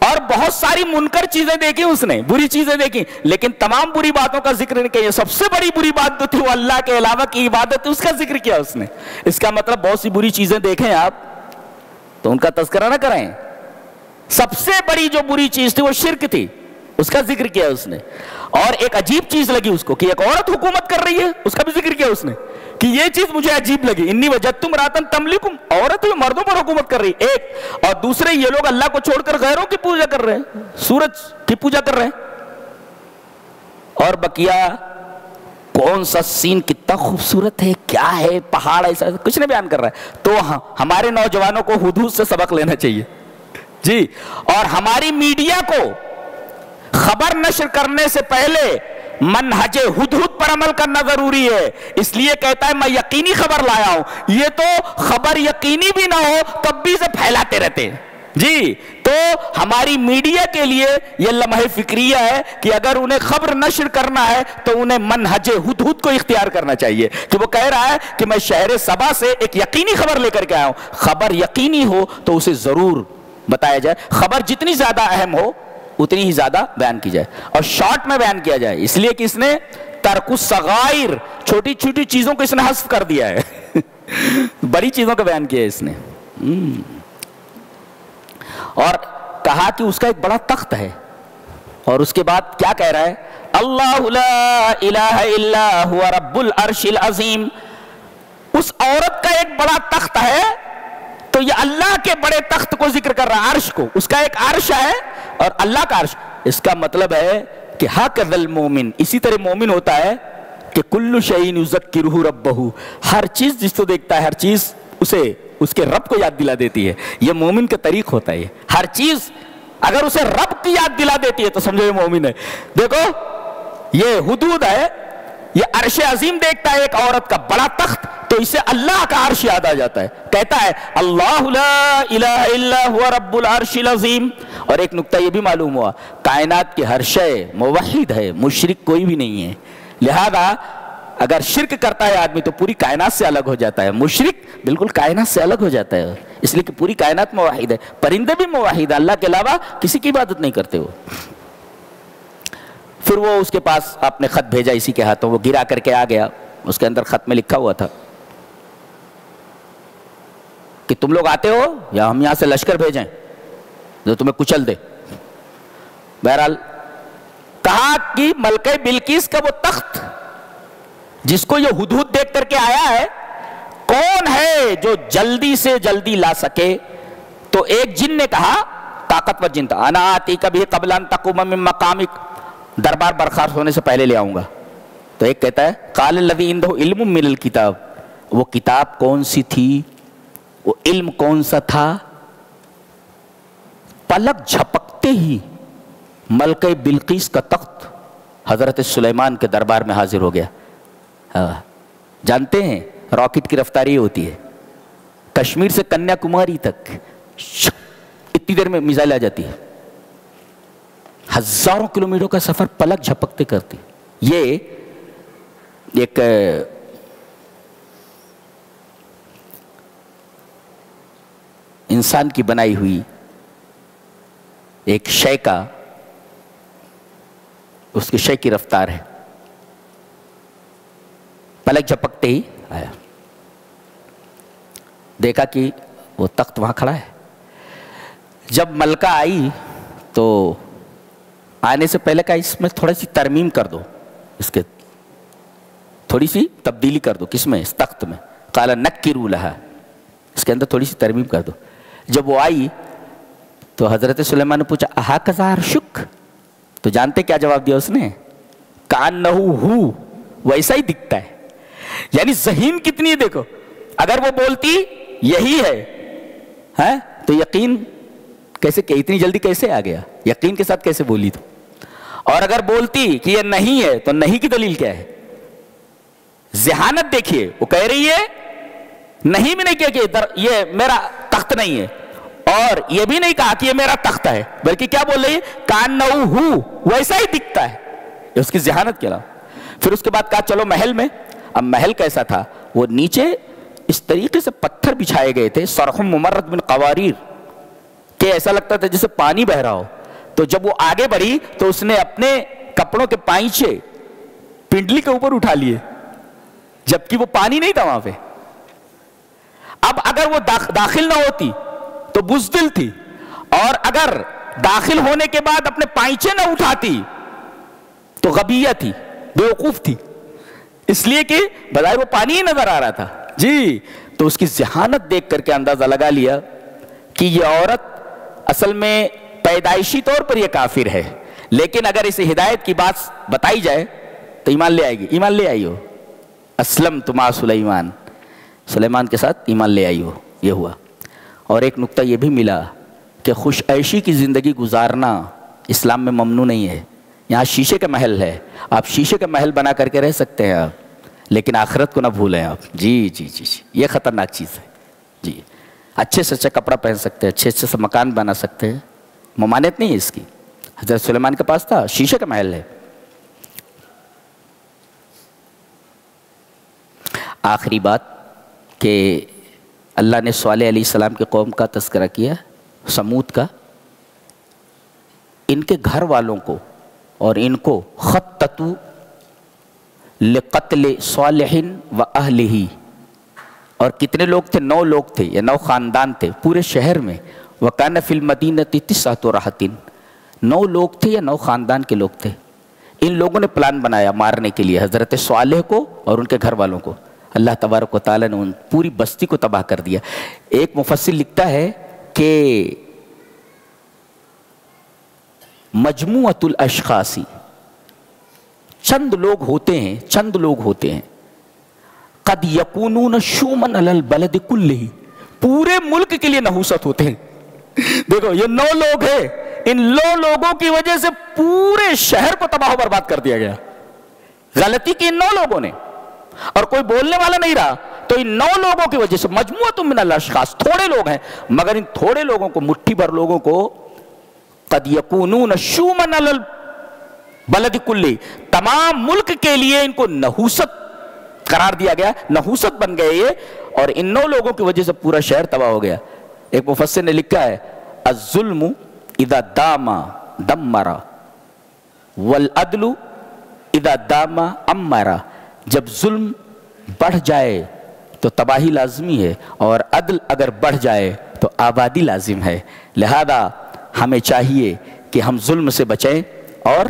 اور بہت ساری منکر چیزیں دیکھی اس نے، بری چیزیں دیکھی، لیکن تمام بری باتوں کا ذکر نہیں کیا۔ سب سے بڑی بری بات جو تھی وہ اللہ کے علاوہ کی عبادت، اس کا ذکر کیا اس نے۔ اس کا مطلب بہت سی بری چیزیں دیکھیں آپ تو ان کا تذکرہ نہ کریں، سب سے بڑی جو بری چیز تھی وہ شرک تھی، اس کا ذکر کیا اس نے۔ اور ایک عجیب چیز لگی اس کو کہ ایک عورت حکومت کر رہی ہے، اس کا بھی ذکر کیا اس نے، کہ یہ چیز مجھے عجیب لگی، انی وجدت امرأۃ تملکہم، عورت ہے مردوں پر حکومت کر رہی ہے، ایک، اور دوسرے یہ لوگ اللہ کو چھوڑ کر غیروں کی پوجا کر رہے ہیں، سورج کی پوجا کر رہے ہیں۔ اور بقیہ کون سا سین کتنا خوبصورت ہے، کیا ہے، پہاڑ ایسا، کچھ نہیں بیان کر رہا ہے۔ تو ہمارے نوجوانوں کو حدود سے سبق لینا چاہیے جی، اور ہماری میڈیا کو خبر نشر کرنے سے پہلے منہج ہدہد پر عمل کرنا ضروری ہے۔ اس لیے کہتا ہے میں یقینی خبر لایا ہوں، یہ تو خبر یقینی بھی نہ ہو تب بھی اسے پھیلاتے رہتے ہیں جی۔ تو ہماری میڈیا کے لیے یہ لمحہ فکریہ ہے کہ اگر انہیں خبر نشر کرنا ہے تو انہیں منہج ہدہد کو اختیار کرنا چاہیے، کہ وہ کہہ رہا ہے کہ میں شہر سبا سے ایک یقینی خبر لے کر کے آیا ہوں، خبر یقینی ہو تو اسے ضرور بتایا جائے، خبر جتنی زیادہ اہم ہو اتنی ہی زیادہ بیان کی جائے، اور شارٹ میں بیان کیا جائے، اس لیے کہ اس نے ترک الصغائر، چھوٹی چھوٹی چیزوں کو اس نے حذف کر دیا ہے بڑی چیزوں کا بیان کیا ہے اس نے۔ اور کہا کہ اس کا ایک بڑا تخت ہے، اور اس کے بعد کیا کہہ رہا ہے؟ اللہ لا الہ الا ہوا رب العرش العظیم. اس عورت کا ایک بڑا تخت ہے تو یہ اللہ کے بڑے تخت کو ذکر کر رہا ہے، عرش کو. اس کا ایک عرش ہے اور اللہ کا عرش. اس کا مطلب ہے کہ ہکذا المومن، اسی طرح مومن ہوتا ہے کہ کل شیء یذکرہ ربہ، ہر چیز جس کو دیکھتا ہے ہر چیز اسے اس کے رب کو یاد دلا دیتی ہے. یہ مومن کا طریق ہوتا ہے. ہر چیز اگر اسے رب کی یاد دلا دیتی ہے تو سمجھو یہ مومن ہے. دیکھو یہ حدود ہے، یہ عرش عظیم دیکھتا ہے ایک عورت کا بڑا تخت تو اسے اللہ کا عرش یاد آ جاتا ہے. کہتا ہے اللہ لا الہ الا ہوا رب العرش العظیم. اور ایک نکتہ یہ بھی معلوم ہوا، کائنات کی ہر شے موحد ہے، مشرک کوئی بھی نہیں ہے. لہذا اگر شرک کرتا ہے آدمی تو پوری کائنات سے الگ ہو جاتا ہے، مشرک بالکل کائنات سے الگ ہو جاتا ہے، اس لیے کہ پوری کائنات موحد ہے. پرندے بھی موحد ہے، اللہ کے علاوہ کسی کی عبادت نہیں کرتے وہ. پھر وہ اس کے پاس آپ نے خط بھیجا اسی کے ہاتھوں، وہ گرا کر کے آ گیا. اس کے اندر خط میں لکھا ہوا تھا کہ تم لوگ آتے ہو یا ہم یہاں سے لشکر بھیجیں جو تمہیں کچل دے. بہرحال کہا کہ ملکہ بلقیس کا وہ تخت جس کو یہ ہدہد دیکھ کر کے آیا ہے، کون ہے جو جلدی سے جلدی لا سکے؟ تو ایک جن نے کہا، طاقتور جن تھا، انا آتی کبھی قبل ان تقوم من مقامک، دربار برخاست ہونے سے پہلے لے آؤں گا. تو ایک کہتا ہے قال الذی عنده علم من الکتاب، وہ کتاب کون سی تھی، وہ علم کون سا تھا؟ پلک جھپکتے ہی ملکہ بلقیس کا تخت حضرت سلیمان کے دربار میں حاضر ہو گیا. جانتے ہیں راکٹ کی رفتاری ہوتی ہے، کشمیر سے کنیا کماری تک اتنی دیر میں میزائل آ جاتی ہے، ہزاروں کلومیٹر کا سفر پلک جھپکتے کرتی. یہ ایک انسان کی بنائی ہوئی ایک شے کا، اس کے شے کی رفتار ہے. پلک جھپکتے ہی آیا، دیکھا کہ وہ تخت وہاں کھڑا ہے. جب ملکہ آئی تو آنے سے پہلے کہا اس میں تھوڑی سی ترمیم کر دو، اس کے تھوڑی سی تبدیلی کر دو. کس میں؟ اس تخت میں. قال نکروا لها، اس کے اندر تھوڑی سی ترمیم کر دو. جب وہ آئی تو حضرت سلیمان نے پوچھا اہکذا عرشک، تو جانتے کیا جواب دیا اس نے؟ کانہ ہو، ویسا ہی دکھتا ہے. یعنی ذہین کتنی ہے دیکھو. اگر وہ بولتی یہی ہے تو یقین کیسے کہ اتنی جلدی کیسے آ گیا، یقین کے ساتھ کیسے بولی تو. اور اگر بولتی کہ یہ نہیں ہے تو نہیں کی دلیل کیا ہے؟ ذہانت دیکھیے، وہ کہہ رہی ہے نہیں بھی نہیں کیا کہ یہ میرا تخت نہیں ہے، اور یہ بھی نہیں کہا کہ یہ میرا تخت ہے، بلکہ کیا بول رہی ہے؟ کانہ ہو، ویسا ہی دکھتا ہے. اس کی ذہانت کے علاوہ. پھر اس کے بعد کہا چلو محل میں. اب محل کیسا تھا؟ وہ نیچے اس طریقے سے پتھر بچھائے گئے تھے، صرح ممرد من قواریر، کہ ایسا لگتا تھا جیسے پانی بہ رہا ہو. تو جب وہ آگے بڑھی تو اس نے اپنے کپڑوں کے پائچے پنڈلی کے اوپر اٹھا لیے، جبکہ وہ پانی نہیں تھا وہاں پہ. اب اگر وہ داخل نہ ہوتی تو بزدل تھی، اور اگر داخل ہونے کے بعد اپنے پائچے نہ اٹھاتی تو غبیہ تھی، بیوقوف تھی، اس لیے کہ بظاہر وہ پانی ہی نظر آ رہا تھا. جی تو اس کی ذہانت دیکھ کر کے اندازہ لگا لیا کہ یہ عورت اصل میں پیدائشی طور پر یہ کافر ہے، لیکن اگر اسے ہدایت کی بات بتائی جائے تو ایمان لے آئے گی. ایمان لے آئی ہو. اسلمت مع سلیمان، سلیمان کے ساتھ ایمان لے آئی ہو. یہ ہوا. اور ایک نقطہ یہ بھی ملا کہ خوش عیشی کی زندگی گزارنا اسلام میں ممنوع نہیں ہے. یہاں شیشے کا محل ہے، آپ شیشے کا محل بنا کر کے رہ سکتے ہیں آپ، لیکن آخرت کو نہ بھولیں آپ. جی جی جی جی یہ خطرناک چیز ہے. جی اچھے سے اچھا کپڑا پہن سکتے ہیں، اچھے سے مکان بنا سکتے ہیں، ممانعت نہیں ہے اس کی. حضرت سلیمان کے پاس تھا، شیشے کا محل ہے. آخری بات کہ اللہ نے صالح علیہ السلام کے قوم کا تذکرہ کیا، سمود کا. ان کے گھر والوں کو اور ان کو خطتو لقتل صالح و اہلہ، اور کتنے لوگ تھے؟ 9 لوگ تھے یا 9 خاندان تھے پورے شہر میں. وَكَانَ فِي الْمَدِينَةِ 9 رَهْطٍ، 9 لوگ تھے یا 9 خاندان کے لوگ تھے. ان لوگوں نے پلان بنایا مارنے کے لیے حضرت صالح کو اور ان کے گھر والوں کو. اللہ تبارک و تعالیٰ نے ان پوری بستی کو تباہ کر دیا. ایک مفسر لکھتا ہے کہ مجموعۃ الاشخاص، چند لوگ ہوتے ہیں قد یکونون شومن علی البلد کلہ، پورے ملک کے لیے نحوست ہوتے ہیں. دیکھو یہ 9 لوگ ہیں، ان 9 لوگوں کی وجہ سے پورے شہر کو تباہ و برباد کر دیا گیا. غلطی کی ان 9 لوگوں نے، اور کوئی بولنے والا نہیں رہا. تو ان 9 لوگوں کی وجہ سے مجموعۃ من الاشخاص، تھوڑے لوگ ہیں مگر ان تھوڑے لوگوں کو، مٹھی بھر لوگوں کو قد یکونون شومن علی البلد کلہ، تمام ملک کے لیے ان کو نحوست قرار دیا گیا، نحوست بن گئے یہ، اور ان 9 لوگوں کی وجہ سے پورا شہر تباہ ہو گیا. ایک مفسر نے لکھا ہے الظلم اذا دام دمر والعدل اذا دام امر، جب ظلم بڑھ جائے تو تباہی لازمی ہے، اور عدل اگر بڑھ جائے تو آبادی لازم ہے. لہذا ہمیں چاہیے کہ ہم ظلم سے بچیں اور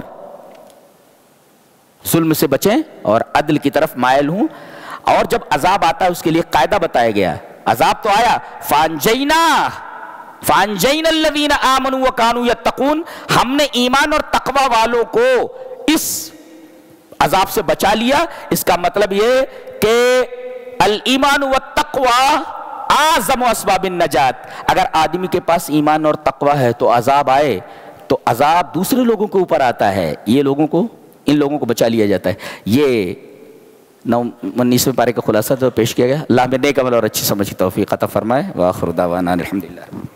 عدل کی طرف مائل ہوں. اور جب عذاب آتا ہے اس کے لیے قاعدہ بتایا گیا. عذاب تو آیا، فانجینا الذین آمنوا وکانوا یتقون، ہم نے ایمان اور تقوی والوں کو اس عذاب سے بچا لیا. اس کا مطلب یہ کہ الایمان والتقوی اعظم اسباب النجات. اگر آدمی کے پاس ایمان اور تقوی ہے تو عذاب آئے تو عذاب دوسرے لوگوں کے اوپر آتا ہے، ان لوگوں کو بچا لیا جاتا ہے. یہ 19ویں پارے کا خلاصہ جو پیش کیا گیا. اللہ میں نیک عمل اور اچھی سمجھ کی توفیق عطا فرمائے. وآخر دعوانا الحمدللہ.